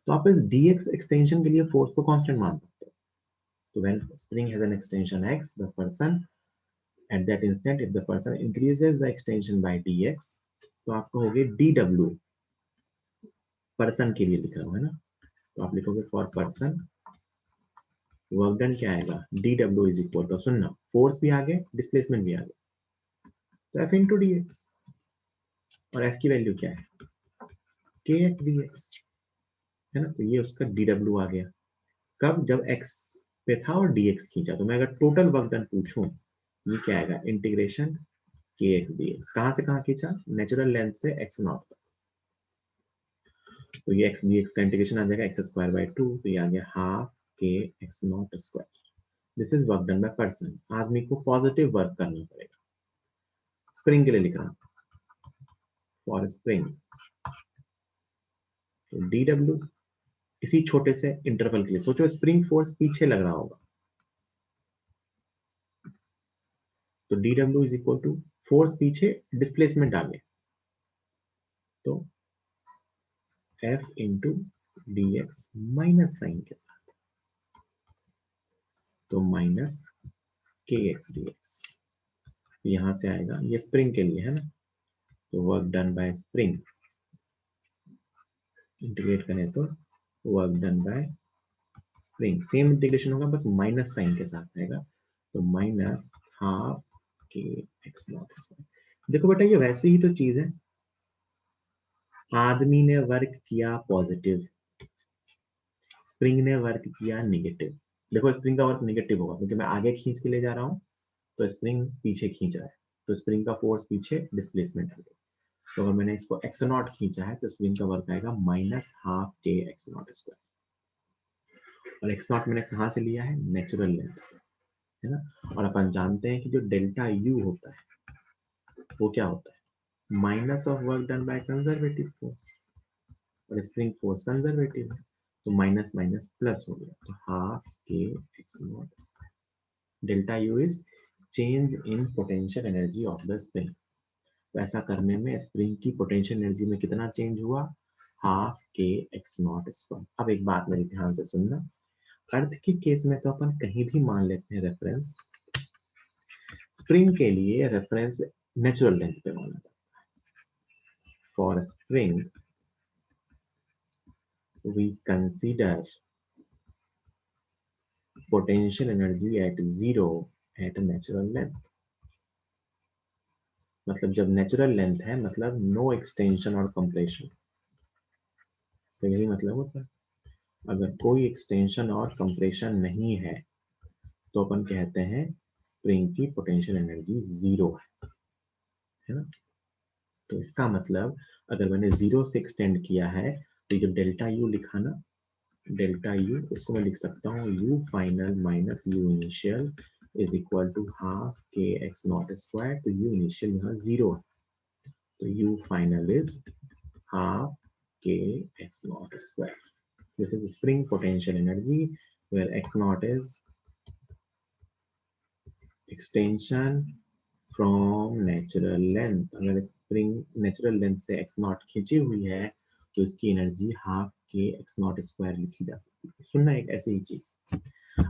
तो आप इस dx एक्सटेंशन के लिए फोर्स को कांस्टेंट मान सकते हो। तो when spring has an extension x, the person at that instant if the person increases the extension by dx, तो आपको हो गए dw, पर्सन के लिए लिख रहा हूं है ना, तो आप लिखोगे फॉर पर्सन वर्क डन क्या आएगा, dw इज इक्वल टू, सुनना फोर्स भी आगे डिस्प्लेसमेंट भी आगे, तो f इंटू dx, और f की वैल्यू क्या है, kx dx है ना। तो ये उसका dw आ गया, कब, जब x पे था और dx खींचा। तो मैं अगर टोटल वर्क डन पूछूं, ये क्या आएगा, इंटीग्रेशन kx dx। कहां से कहां खींचा, नेचुरल लेंथ से x नॉट तक, तो ये x dx का इंटीग्रेशन आ जाएगा x स्क्वायर बाय 2, तो ये आ गया half k x not square. This is work done by person. आदमी को पॉजिटिव वर्क करना पड़ेगा। स्प्रिंग के लिए लिख रहा हूं, फॉर स्प्रिंग dw, इसी छोटे से इंटरवल के लिए सोचो, स्प्रिंग फोर्स पीछे लग रहा होगा, तो dw is equal to force पीछे, डिस्प्लेसमेंट आगे, तो f into dx minus sign के साथ, तो माइनस kx dx, यहां से आएगा, ये स्प्रिंग के लिए है ना, तो work done by spring integrate करें तो work done by spring, same integration होगा बस माइनस साइन के साथ आएगा, तो minus half k x naught square. देखो बेटा ये वैसे ही तो चीज है, आदमी ने वर्क किया पॉजिटिव, स्प्रिंग ने वर्क किया नेगेटिव। देखो स्प्रिंग का वर्क नेगेटिव होगा क्योंकि मैं आगे खींच के ले जा रहा हूं, तो स्प्रिंग पीछे खींच रहा है, तो स्प्रिंग का फोर्स पीछे, डिस्प्लेसमेंट आगे। तो अगर मैंने इसको एक्स नॉट खींचा है तो स्प्रिंग का वर्क आएगा minus half k x naught square, और एक्स नॉट मैंने कहां से लिया है, नेचुरल लेंथ से, है ना। और अपन जानते हैं कि जो डेल्टा यू होता है वो क्या होता है, minus of work done by conservative force, और स्प्रिंग फोर्स कंजर्वेटिव है, तो माइनस माइनस प्लस हो गया, तो half k x naught square. Delta U is change in potential energy of the spring. तो ऐसा करने में स्प्रिंग की पोटेंशियल एनर्जी में कितना चेंज हुआ, half k x naught square. अब एक बात मेरी ध्यान से सुनना, अर्थ के केस में तो अपन कहीं भी मान लेते हैं रेफरेंस, स्प्रिंग के लिए रेफरेंस नेचुरल लेंथ पे माना जाता है। For spring we consider potential energy at zero at natural length। मतलब जब नेचुरल लेंथ है मतलब नो एक्सटेंशन और कंप्रेशन, इसका यही मतलब होता है। अगर कोई एक्सटेंशन और कंप्रेशन नहीं है तो अपन कहते हैं स्प्रिंग की पोटेंशियल एनर्जी जीरो है ना। तो इसका मतलब अगर मैंने जीरो से एक्सटेंड किया है तो जो डेल्टा यू लिखा ना, डेल्टा यू इसको मैं लिख सकता हूँ U final minus U initial is equal to half k x naught square. तो यू इनिशियल यहाँ जीरो है, तो U final is half k x naught square. This is spring potential energy where x naught is extension from natural length। अगर spring natural length से x naught खींची हुई है तो इसकी एनर्जी हाफ के x naught square लिखी जा सकती है। सुनना एक ऐसी ही चीज,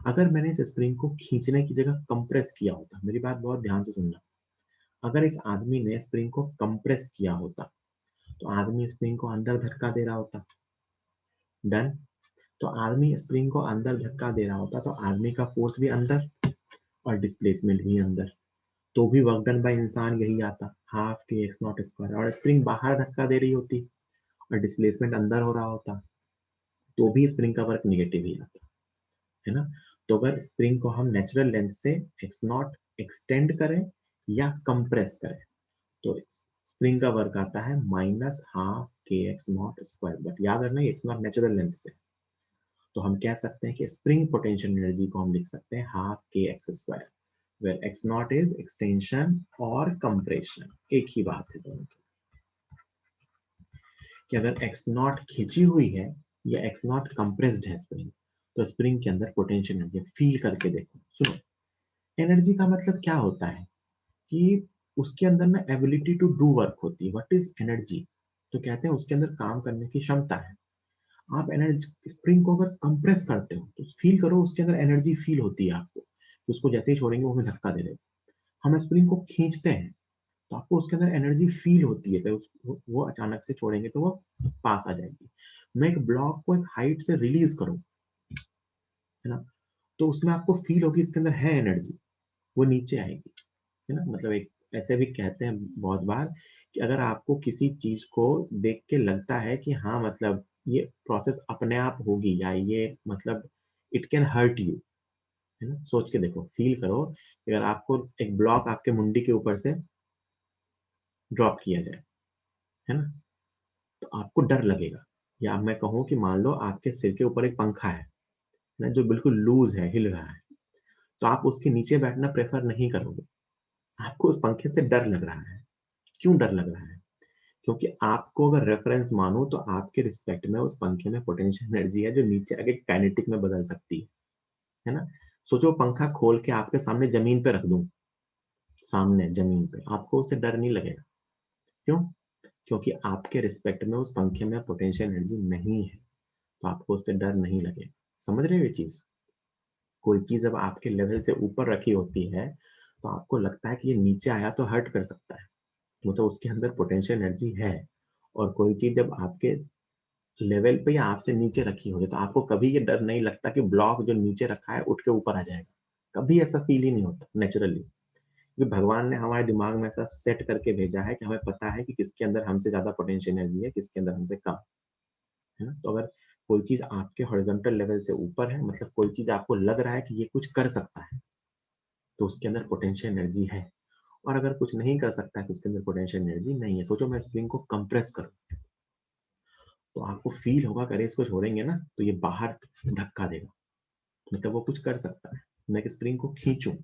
अगर मैंने इस स्प्रिंग को खींचने की जगह कंप्रेस किया होता, मेरी बात बहुत ध्यान से सुनना, अगर इस आदमी ने स्प्रिंग को कंप्रेस किया होता तो आदमी स्प्रिंग को अंदर धक्का दे रहा होता, डन। तो आदमी स्प्रिंग को अंदर धक्का दे रहा होता तो आदमी का फोर्स भी अंदर और डिस्प्लेसमेंट भी अंदर, तो भी वर्क डन बाय इंसान यही आता, half k x naught square. और स्प्रिंग बाहर धक्का दे रही होती और डिस्प्लेसमेंट अंदर हो रहा होता तो भी स्प्रिंग का वर्क निगेटिव ही आता, है ना। तो अगर स्प्रिंग को हम नेचुरल लेंथ से एक्स नॉट एक्सटेंड करें या कंप्रेस करें तो स्प्रिंग का वर्क आता है minus half k x naught square. But याद रखना एक्स नॉट नेचुरल लेंथ से, तो हम कह सकते हैं कि स्प्रिंग पोटेंशियल एनर्जी को हम लिख सकते हैं half k x square, where x naught is extension और कंप्रेशन, एक ही बात है दोनों की। कि अगर एक्स नॉट खींची हुई है या एक्स नॉट कंप्रेस्ड है स्प्रिंग, तो स्प्रिंग के अंदर पोटेंशियल एनर्जी फील करके देखो। सुनो, एनर्जी का मतलब क्या होता है कि उसके अंदर ना एबिलिटी टू डू वर्क होती है। What is energy? तो कहते हैं उसके अंदर काम करने की क्षमता है। आप एनर्जी स्प्रिंग को अगर कंप्रेस करते हो तो फील करो उसके अंदर एनर्जी फील होती है आपको, उसको जैसे ही छोड़ेंगे वो हमें धक्का दे देगा। हम स्प्रिंग को खींचते हैं तो आपको उसके अंदर एनर्जी फील होती है, तो वो अचानक से छोड़ेंगे तो वो पास आ जाएगी। मैं एक ब्लॉक को एक हाइट से रिलीज करूं, है ना, तो उसमें आपको फील होगी इसके अंदर है एनर्जी, वो नीचे आएगी, है ना। मतलब एक ऐसे भी कहते हैं बहुत बार कि अगर आपको किसी चीज को देख के लगता है कि हाँ मतलब ये प्रोसेस अपने आप होगी या ये मतलब इट कैन हर्ट यू, है ना, सोच के देखो, फील करो कि अगर आपको एक ब्लॉक आपके मुंडी के ऊपर से ड्रॉप किया जाए, है ना, तो आपको डर लगेगा। या मैं कहूँ कि मान लो आपके सिर के ऊपर एक पंखा है ना जो बिल्कुल लूज है, हिल रहा है, तो आप उसके नीचे बैठना प्रेफर नहीं करोगे, आपको उस पंखे से डर लग रहा है। क्यों डर लग रहा है? क्योंकि आपको अगर रेफरेंस मानो तो आपके रिस्पेक्ट में उस पंखे में पोटेंशियल एनर्जी है जो नीचे आगे काइनेटिक में बदल सकती है ना। सोचो पंखा खोल के आपके सामने जमीन पे रख दूं, सामने जमीन पे, आपको उससे डर नहीं लगेगा। क्यों? क्योंकि आपके रिस्पेक्ट में उस पंखे में पोटेंशियल एनर्जी नहीं है, तो आपको उससे डर नहीं लगेगा। समझ रहे हो ये चीज? कोई चीज जब आपके लेवल से ऊपर रखी होती है तो आपको लगता है कि ये नीचे आया तो हर्ट कर सकता है, मतलब उसके अंदर पोटेंशियल एनर्जी है। और कोई चीज जब आपके लेवल पे या आपसे नीचे रखी होगी तो आपको कभी ये डर नहीं लगता कि ब्लॉक जो नीचे रखा है उठ के ऊपर आ जाएगा, कभी ऐसा फील ही नहीं होता नेचुरली। क्योंकि भगवान ने हमारे दिमाग में ऐसा सेट करके भेजा है कि हमें पता है कि किसके अंदर हमसे ज्यादा पोटेंशियल एनर्जी है, किसके अंदर हमसे कम, है ना। तो अगर कोई चीज आपके हॉरिजॉन्टल लेवल से ऊपर है, मतलब कोई चीज आपको लग रहा है कि ये कुछ कर सकता है, तो उसके अंदर पोटेंशियल एनर्जी है। और अगर कुछ नहीं कर सकता है तो उसके अंदर पोटेंशियल एनर्जी नहीं है। सोचो मैं स्प्रिंग को कंप्रेस करूं तो आपको फील होगा कि अरे इसको छोड़ेंगे ना तो ये बाहर धक्का देगा, मतलब वो कुछ कर सकता है। मैं एक स्प्रिंग को खींचूं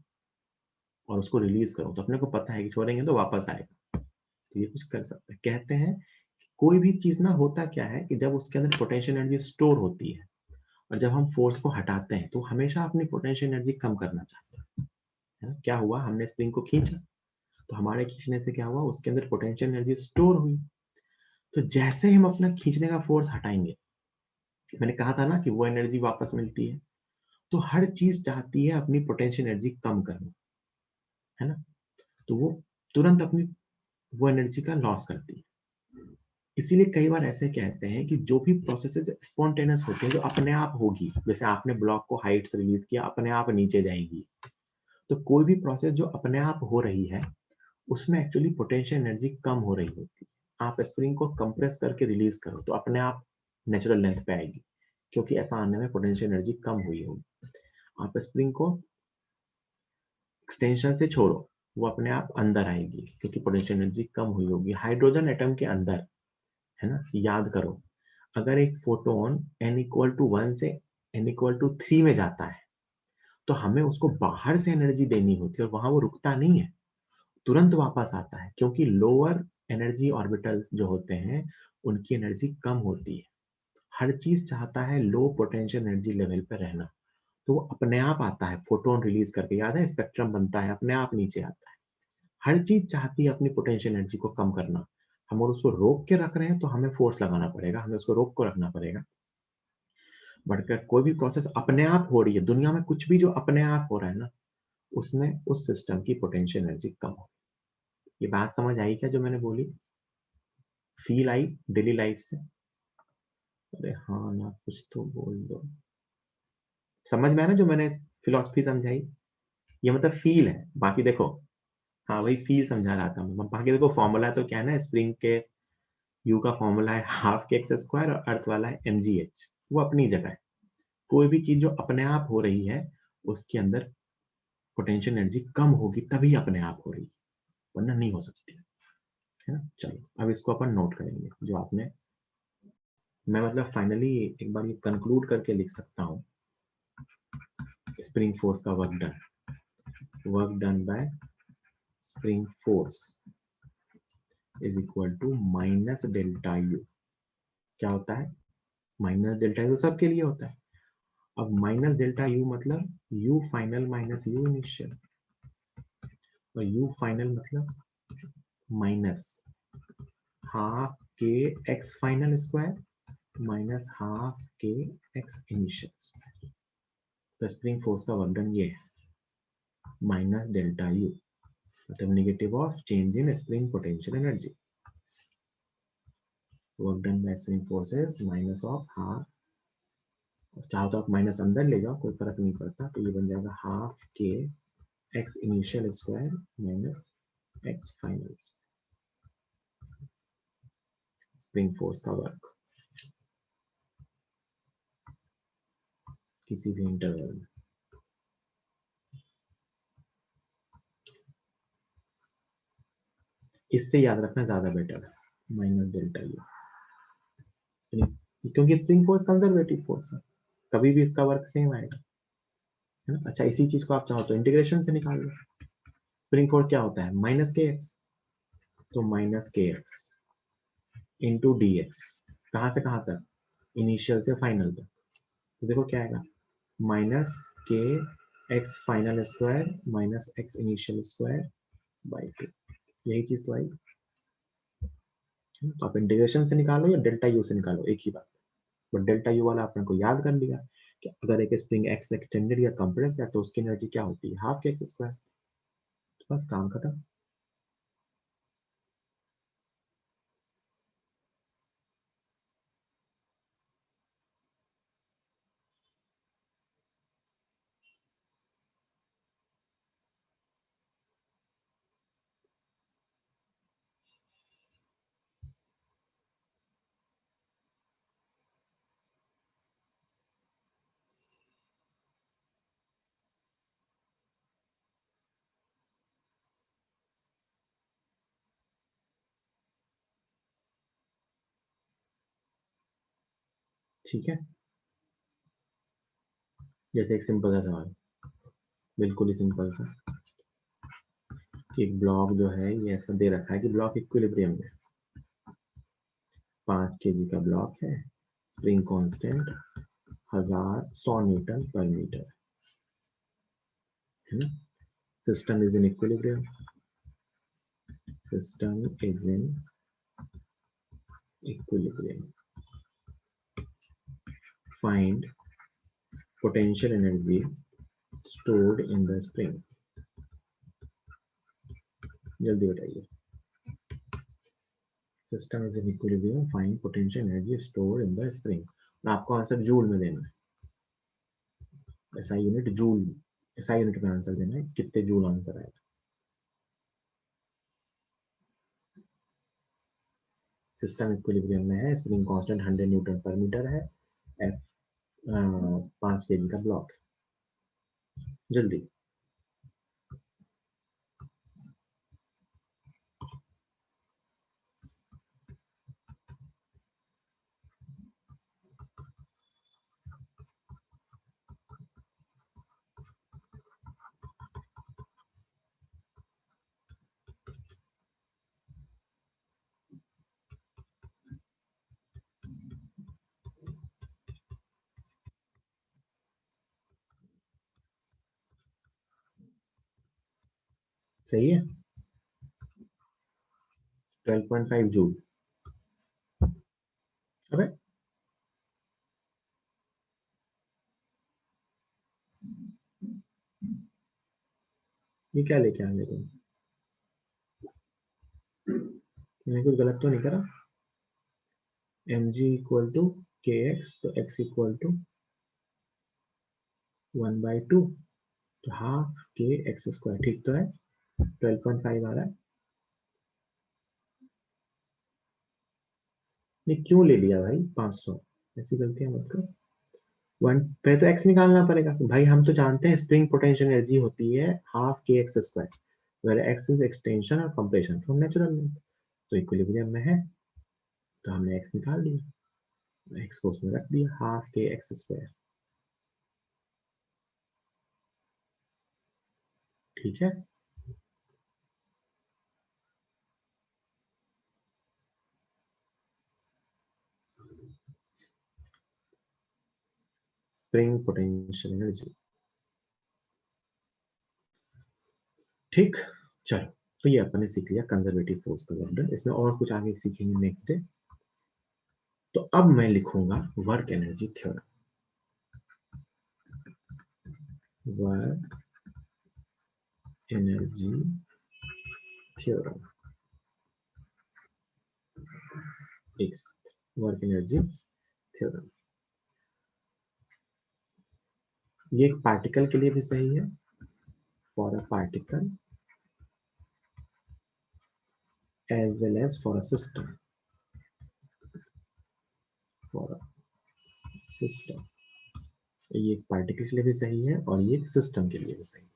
और उसको रिलीज करूं तो अपने को पता है कि छोड़ेंगे तो वापस आएगा, तो ये कुछ कर सकता है। कहते हैं कोई भी चीज ना होता क्या है कि जब उसके अंदर पोटेंशियल एनर्जी स्टोर होती है और जब हम फोर्स को हटाते हैं तो हमेशा अपनी पोटेंशियल एनर्जी कम करना चाहते हैं, है ना? क्या हुआ, हमने स्प्रिंग को खींचा तो हमारे खींचने से क्या हुआ, उसके अंदर पोटेंशियल एनर्जी स्टोर हुई। तो जैसे ही हम अपना खींचने का फोर्स हटाएंगे, मैंने कहा था ना कि वो एनर्जी वापस मिलती है, तो हर चीज चाहती है अपनी पोटेंशियल एनर्जी कम करना, है ना? तो वो तुरंत अपनी वो एनर्जी का लॉस करती है। इसीलिए कई बार ऐसे कहते हैं कि जो भी प्रोसेसेस स्पॉन्टेनियस होते हैं, जो अपने आप होगी, जैसे आपने ब्लॉक को हाइट से रिलीज किया, अपने आप नीचे जाएगी। तो कोई भी प्रोसेस जो अपने आप हो रही है, उसमें एक्चुअली पोटेंशियल एनर्जी कम हो रही होती है। आप स्प्रिंग को कंप्रेस करके रिलीज करो तो अपने आप नेचुरल लेंथ पे आएगी, क्योंकि ऐसा आने में पोटेंशियल एनर्जी कम हुई होगी। आप स्प्रिंग को एक्सटेंशन से छोड़ो, वो अपने आप अंदर आएगी, क्योंकि पोटेंशियल एनर्जी कम हुई होगी। हाइड्रोजन एटम के अंदर, है ना, याद करो, अगर एक फोटोन n=1 से n=3 में जाता है, तो हमें उसको बाहर से एनर्जी देनी होती है, और वहां वो रुकता नहीं है, तुरंत वापस आता है, क्योंकि लोअर एनर्जी ऑर्बिटल्स जो होते हैं, उनकी एनर्जी कम होती है। हर चीज चाहता है लो पोटेंशियल एनर्जी लेवल पर रहना, तो वो अपने आप आता है फोटोन रिलीज करके। याद है, स्पेक्ट्रम बनता है, अपने आप नीचे आता है। हर चीज चाहती है अपनी पोटेंशियल एनर्जी को कम करना। हम और उसको रोक के रख रहे हैं, तो हमें फोर्स लगाना पड़ेगा, हमें उसको रोक को रखना पड़ेगा। बढ़कर कोई भी प्रोसेस अपने आप हो रही है, दुनिया में कुछ भी जो अपने आप हो रहा है ना, उसमें उस सिस्टम की पोटेंशियल एनर्जी कम हो। ये बात समझ आई क्या जो मैंने बोली? फील आई डेली लाइफ से? अरे हाँ ना, कुछ तो बोल दो। समझ में आया ना जो मैंने फिलॉसफी समझाई? ये मतलब फील है, बाकी देखो। हाँ, वही फील समझा रहा था मैं। बाकी देखो, फॉर्मूला तो क्या है ना, स्प्रिंग के यू का फॉर्मूला है हाफ के एक्स स्क्वायर, और अर्थ वाला है mgh। वो अपनी जगह है। कोई भी चीज जो अपने आप हो रही है, उसके अंदर पोटेंशियल एनर्जी कम होगी, तभी अपने आप हो रही है, वरना नहीं हो सकती, है ना? चलो, अब इसको अपन नोट करेंगे जो आपने। मैं मतलब फाइनली एक बार ये कंक्लूड करके लिख सकता हूँ, स्प्रिंग फोर्स का work done by spring force is equal to minus delta U. क्या होता है? माइनस डेल्टा यू सबके लिए होता है। अब माइनस डेल्टा यू मतलब U final minus U initial, और यू फाइनल मतलब minus half k x final square minus half k x initial square. तो स्प्रिंग फोर्स का वर्क डन ये है, माइनस डेल्टा यू, मतलब negative of change in spring potential energy. Work done by spring forces minus of half, चाहो तो आप minus अंदर ले जाओ, कोई फर्क नहीं पड़ता, तो ये बन जाएगा half k x initial square minus x final. Spring force का वर्क किसी भी इंटरवल में। इससे याद रखना ज्यादा बेटर है, माइनस डेल्टा यू, क्योंकि स्प्रिंग फोर्स कंजर्वेटिव फोर्स है, कभी भी इसका वर्क सेम आएगा, है ना? अच्छा, इसी चीज को आप चाहो तो इंटीग्रेशन से निकाल लो। स्प्रिंग फोर्स क्या होता है? माइनस के एक्स, तो माइनस के एक्स इंटू डी एक्स, कहाँ से कहाँ तक? इनिशियल से फाइनल तक। तो देखो क्या आएगा, माइनस के x final square minus x initial square by 2। यही चीज तो आई। तो आप इंटीग्रेशन से निकालो या डेल्टा यू से निकालो, एक ही बात। बट डेल्टा यू वाला आपने को याद कर लिया कि अगर एक स्प्रिंग एक्स एक्सटेंडेड या कंप्रेस है, तो उसकी एनर्जी क्या होती है? Half k x square. तो बस काम खत्म। ठीक है, जैसे एक सिंपल सा सवाल, बिल्कुल ही सिंपल सा, कि एक ब्लॉक जो है ये ऐसा दे रखा है कि ब्लॉक इक्विलिब्रियम में 5 kg का ब्लॉक है, स्प्रिंग कांस्टेंट 100 न्यूटन पर मीटर है ना। System is in equilibrium, system is in equilibrium, find potential energy stored in the spring. जल्दी बताइए। System is in equilibrium, find potential energy stored in the spring. और आपको answer joule में देना है, SI unit joule, SI unit में answer देना है, कितने जूल आंसर आएगा। सिस्टम इक्विलिब्रियम में है, स्प्रिंग कांस्टेंट 100 न्यूटन पर मीटर है, एफ 5 kg का ब्लॉक। जल्दी। सही है, 12.5 जूल। अबे ये क्या लेके आ गए तुम, मैंने कुछ गलत तो नहीं करा। एम जी इक्वल टू के एक्स, तो एक्स इक्वल टू 1/2, तो हाफ के एक्स स्क्वायर, ठीक तो है। 12.5 आ रहा है। ये क्यों ले लिया भाई 500, ऐसी गलतियां मत करो। वन पहले तो एक्स निकालना पड़ेगा भाई, हम तो जानते हैं स्प्रिंग पोटेंशियल एनर्जी होती है half k x square, where x is extension और कंप्रेशन फ्रॉम नेचुरल लेंथ। तो इक्विलिब्रियम में है तो हमने एक्स निकाल लिया, एक्स को उसमें रख दिया, हाफ के एक्स स्क्वायर। ठीक है, स्प्रिंग पोटेंशियल एनर्जी। ठीक, चलो, तो ये अपन ने सीख लिया कंजर्वेटिव फोर्स का वर्डन, इसमें और कुछ आगे सीखेंगे नेक्स्ट डे। तो अब मैं लिखूंगा work energy theorem. Work energy theorem, एक वर्क एनर्जी थ्योरम। ये एक पार्टिकल के लिए भी सही है, for a particle as well as for a system, for a system। ये पार्टिकल के लिए भी सही है और ये सिस्टम के लिए भी सही है।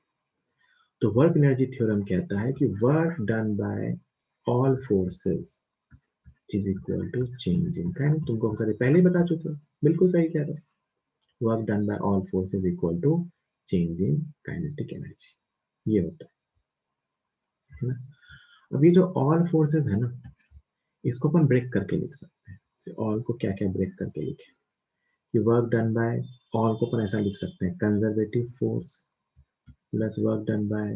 तो वर्क एनर्जी थ्योरम कहता है कि work done by all forces is equal to change in kinetic. तुमको सारे पहले ही बता चुके हो, बिल्कुल सही कह रहे हो। Work done by all forces equal to change in kinetic energy, ये होता है ना। अब ये जो ऑल फोर्सेस है ना, इसको अपन ब्रेक करके लिख सकते हैं। ऑल को क्या क्या ब्रेक करके लिखे, कि वर्क डन बाय ऑल को अपन ऐसा लिख सकते हैं, conservative force plus work done by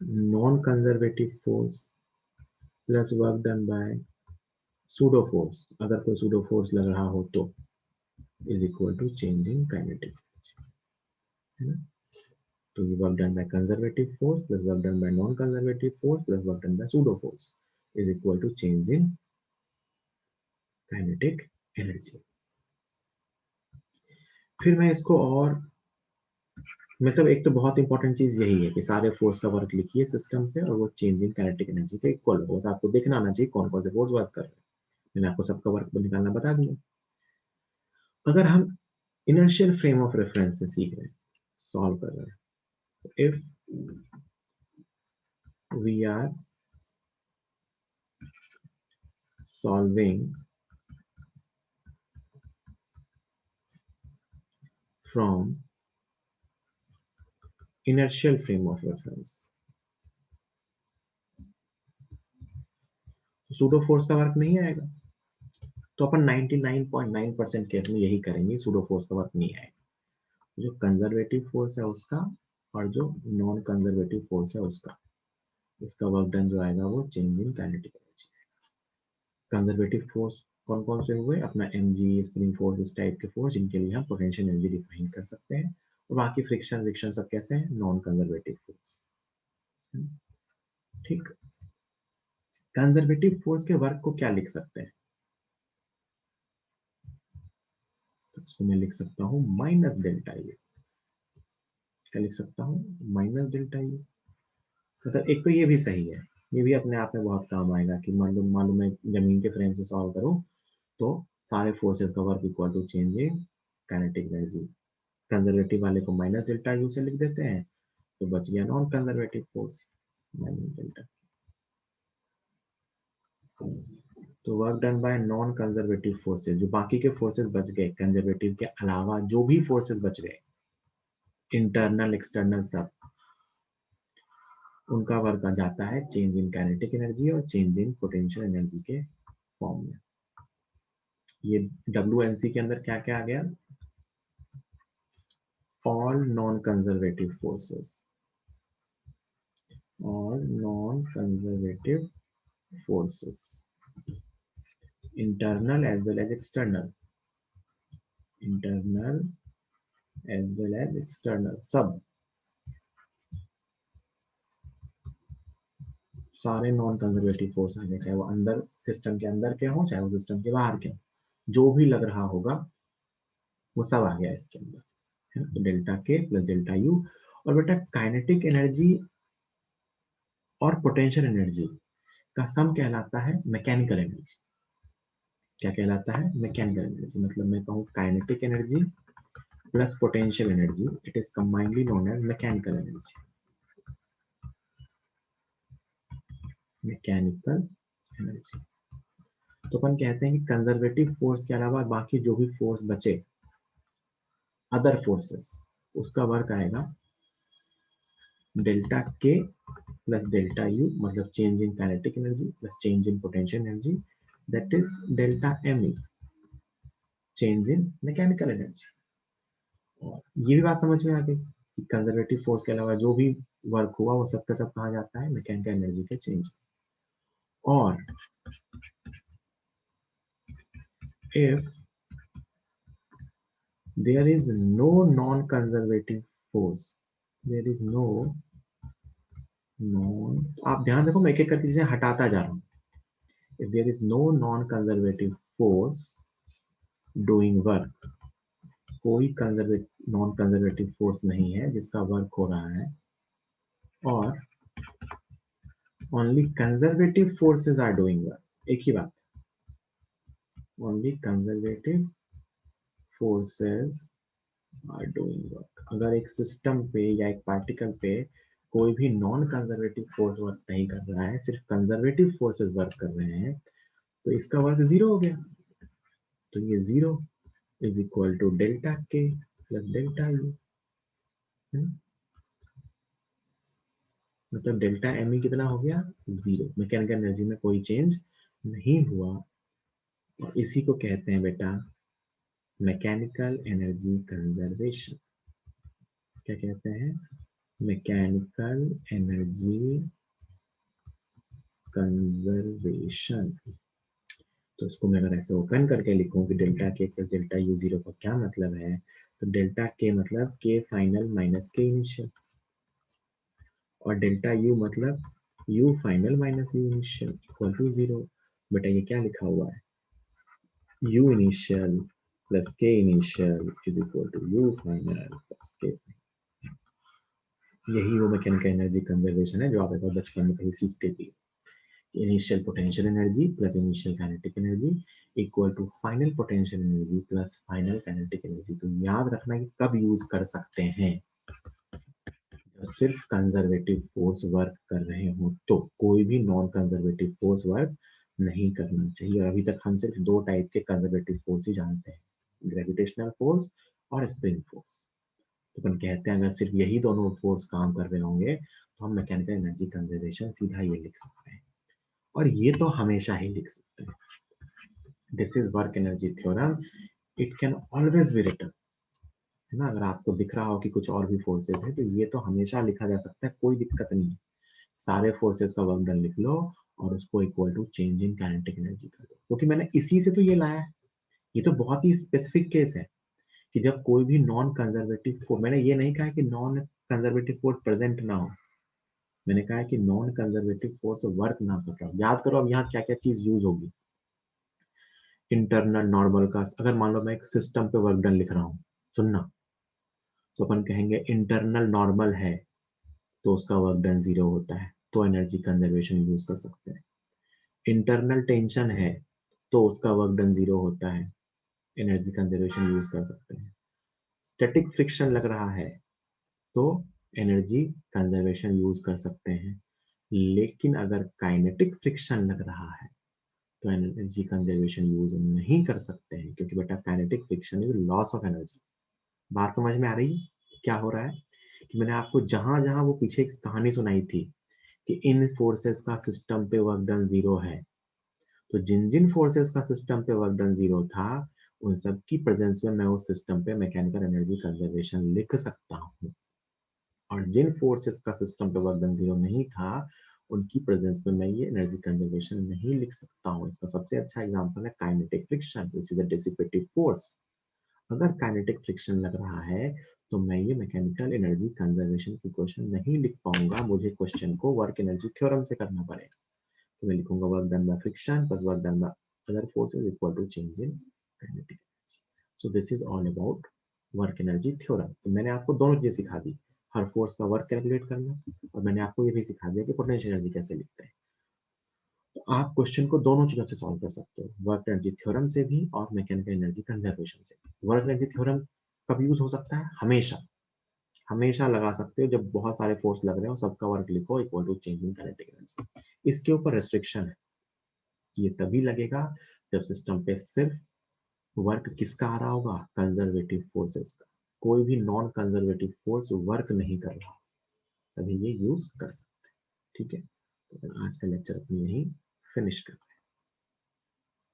non conservative force plus work done by pseudo force, अगर कोई सूडो फोर्स लग रहा हो तो, is equal to change in kinetic, है ना। तो ये work done by conservative force plus work done by non conservative force plus work done by pseudo force is equal to change in kinetic energy. फिर मैं इसको और मतलब, एक तो बहुत इंपॉर्टेंट चीज यही है कि सारे फोर्स का वर्क लिखिए सिस्टम पे और वो चेंज इन काइनेटिक एनर्जी के इक्वल हो, तो आपको देखना आना चाहिए कौन कौन से फोर्स वर्क कर रहे हैं। मैंने आपको सबका वर्क निकालना बता दिया। अगर हम इनर्शियल फ्रेम ऑफ रेफरेंस से सीख रहे हैं, सॉल्व कर रहे हैं, if we are solving from inertial frame of reference, pseudo force का वर्क नहीं आएगा, तो अपन 99.9% केस में यही करेंगे, सूडो फोर्स का वर्क नहीं आएगा। जो कंजर्वेटिव फोर्स है उसका और जो नॉन कंजर्वेटिव फोर्स है उसका, इसका वर्क डन जो आएगा वो change in kinetic energy. Conservative force कौन कौन से हुए, अपना mg, स्प्रिंग फोर्स, इस टाइप के फोर्स जिनके लिए हम पोटेंशियल एनर्जी डिफाइन कर सकते हैं, और बाकी फ्रिक्शन विक्शन सब कैसे हैं, नॉन कंजर्वेटिव फोर्स। ठीक, कंजर्वेटिव फोर्स के वर्क को क्या लिख सकते हैं, तो इसको मैं लिख सकता हूँ माइनस डेल्टा यू। क्या लिख सकता हूँ, माइनस डेल्टा यू। मतलब एक तो ये भी सही है, ये भी अपने आप में बहुत काम आएगा कि मालूम मैं जमीन के फ्रेम से सॉल्व करूँ तो सारे फोर्सेस का work equal to change in kinetic energy. Conservative वाले को माइनस डेल्टा यू से लिख देते हैं, तो बच गया non conservative force minus delta. तो work done by non conservative forces, जो बाकी के फोर्सेस बच गए कंजर्वेटिव के अलावा, जो भी फोर्सेस बच गए इंटरनल एक्सटर्नल सब, उनका वर्क आ जाता है चेंज इन काइनेटिक एनर्जी और चेंज इन पोटेंशियल एनर्जी के फॉर्म में। ये WNC के अंदर क्या क्या आ गया, all non conservative forces, all non conservative forces, internal as well as external, internal as well as external, सब सारे नॉन कंजर्वेटिव फोर्स आ गए, चाहे वो अंदर सिस्टम के अंदर के हों चाहे वो सिस्टम के बाहर के हों, जो भी लग रहा होगा वो सब आ गया इसके अंदर, है ना। तो delta K plus delta you, और बेटा काइनेटिक एनर्जी और पोटेंशियल एनर्जी का सम कहलाता है मैकेनिकल एनर्जी। क्या कहलाता है, मैकेनिकल एनर्जी। मतलब मैं कहूँ kinetic energy plus potential energy, it is combinedly known as mechanical energy, mechanical energy. तो अपन कहते हैं कि कंजर्वेटिव फोर्स के अलावा बाकी जो भी फोर्स बचे, अदर फोर्सेस, उसका वर्क आएगा delta K plus delta U, मतलब change in kinetic energy plus change in potential energy, that is delta M E, change in mechanical energy. और ये भी बात समझ में आ गई कि कंजर्वेटिव फोर्स के अलावा जो भी वर्क हुआ वो सब का सब कहा जाता है मैकेनिकल एनर्जी के चेंज। और if there is no non-conservative force, there is no non, आप ध्यान देखो मैं एक एक करके चीजें हटाता जा रहा हूँ। if there is no non-conservative force doing work, कोई नॉन कंजर्वेटिव फोर्स नहीं है जिसका वर्क हो रहा है, और only conservative forces are doing work, एक ही बात, only conservative forces are doing work. अगर एक सिस्टम पे या एक पार्टिकल पे कोई भी नॉन कंजर्वेटिव फोर्स वर्क नहीं कर रहा है, सिर्फ कंजर्वेटिव फोर्सेस वर्क कर रहे हैं, तो इसका वर्क जीरो हो गया। तो ये zero is equal to delta K plus delta U, मतलब डेल्टा एम ई कितना हो गया, जीरो। मैकेनिकल एनर्जी में कोई चेंज नहीं हुआ, और इसी को कहते हैं बेटा मैकेनिकल एनर्जी कंजर्वेशन। क्या कहते हैं, मैकेनिकल एनर्जी कंजर्वेशन। तो इसको मैं अगर ऐसे ओपन करके लिखूं कि delta K plus delta you zero का क्या मतलब है, तो डेल्टा के मतलब K final minus K initial, और डेल्टा यू मतलब U final minus U initial equal to zero. बेटा ये क्या लिखा हुआ है, U initial plus K initial is equal to U final plus K. यही वो मैकेनिकल एनर्जी कंजर्वेशन है जो आप एक बार बचपन में कहीं सीखते थे। Initial potential energy plus initial kinetic energy equal to final potential energy plus final kinetic energy. तो याद रखना कि कब यूज कर सकते हैं, जब सिर्फ कंजर्वेटिव फोर्स वर्क कर रहे हो, तो कोई भी नॉन कंजर्वेटिव फोर्स वर्क नहीं करना चाहिए। और अभी तक हम सिर्फ दो टाइप के कंजर्वेटिव फोर्स ही जानते हैं, ग्रेविटेशनल फोर्स और स्प्रिंग फोर्स। तो अपन कहते हैं अगर सिर्फ यही दोनों फोर्स काम कर रहे होंगे तो हम मैकेनिकल एनर्जी कंजर्वेशन सीधा ये लिख सकते हैं। और ये तो हमेशा ही लिख सकते हैं। This is work energy theorem, it can always be written, है ना। अगर आपको दिख रहा हो कि कुछ और भी फोर्सेस है तो ये तो हमेशा लिखा जा सकता है, कोई दिक्कत नहीं है। सारे फोर्सेस का वर्क डन लिख लो और उसको equal to change in kinetic energy कर दो, क्योंकि मैंने इसी से तो ये लाया है। ये तो बहुत ही स्पेसिफिक केस है कि जब कोई भी नॉन कंजर्वेटिव फोर्स, मैंने ये नहीं कहा कि नॉन कंजर्वेटिव फोर्स प्रेजेंट ना हो, मैंने कहा है कि नॉन कंजर्वेटिव फोर्स वर्क ना कर रहा हो। याद करो अब यहाँ क्या क्या चीज यूज होगी। इंटरनल नॉर्मल का, अगर मान लो मैं एक सिस्टम पे वर्क डन लिख रहा हूँ, सुनना, तो अपन कहेंगे इंटरनल नॉर्मल है तो उसका वर्क डन 0 होता है, तो एनर्जी कंजर्वेशन यूज कर सकते हैं। इंटरनल टेंशन है तो उसका वर्क डन 0 होता है, एनर्जी कंजर्वेशन यूज कर सकते हैं। स्टैटिक फ्रिक्शन लग रहा है तो एनर्जी कंजर्वेशन यूज कर सकते हैं। लेकिन अगर काइनेटिक फ्रिक्शन लग रहा है तो एनर्जी कंजर्वेशन यूज नहीं कर सकते हैं, क्योंकि बेटा kinetic friction is loss of energy. बात समझ में आ रही है क्या हो रहा है? कि मैंने आपको जहां जहां वो पीछे एक कहानी सुनाई थी कि इन फोर्सेस का सिस्टम पे वर्क डन 0 है, तो जिन जिन फोर्सेस का सिस्टम पे वर्क डन 0 था उन सब की प्रेजेंस में मैं उस सिस्टम पे मैकेनिकल एनर्जी कंजर्वेशन लिख सकता हूँ। और जिन फोर्सेस का सिस्टम पे वर्क डन 0 नहीं था उनकी प्रेजेंस में मैं ये एनर्जी कंजर्वेशन नहीं लिख सकता हूँ। इसका सबसे अच्छा एग्जांपल है kinetic friction, which is a dissipative force. अगर काइनेटिक फ्रिक्शन लग रहा है तो मैं ये मैकेनिकल एनर्जी कंजर्वेशन की क्वेश्चन नहीं लिख पाऊंगा, मुझे क्वेश्चन को वर्क एनर्जी थ्योरम से करना पड़ेगा। तो मैं लिखूंगा work done by friction plus work done by other forces equal to change in kinetic energy. So this is all about work energy theorem. तो मैंने आपको दोनों चीजें सिखा दी, हर फोर्स का वर्क कैलकुलेट करना, और मैंने आपको ये भी सिखा दिया कि पोटेंशियल एनर्जी कैसे लिखते हैं। तो आप क्वेश्चन को दोनों चीजों से सॉल्व कर सकते हो, वर्क एनर्जी थ्योरम से भी और मैकेनिकल एनर्जी कंजर्वेशन से भी। वर्क एनर्जी थ्योरम कब यूज हो सकता है? हमेशा, हमेशा लगा सकते हो जब बहुत सारे फोर्स लग रहे हो, सबका वर्क लिखो equal to change in kinetic energy. इसके ऊपर रेस्ट्रिक्शन है कि ये तभी लगेगा जब सिस्टम पे सिर्फ वर्क किसका आ रहा होगा? कंजर्वेटिव फोर्सेस का। कोई भी नॉन कंजर्वेटिव फोर्स वर्क नहीं कर रहा, तभी ये यूज कर सकते हैं। ठीक है, तो आज का लेक्चर अपनी यही फिनिश कर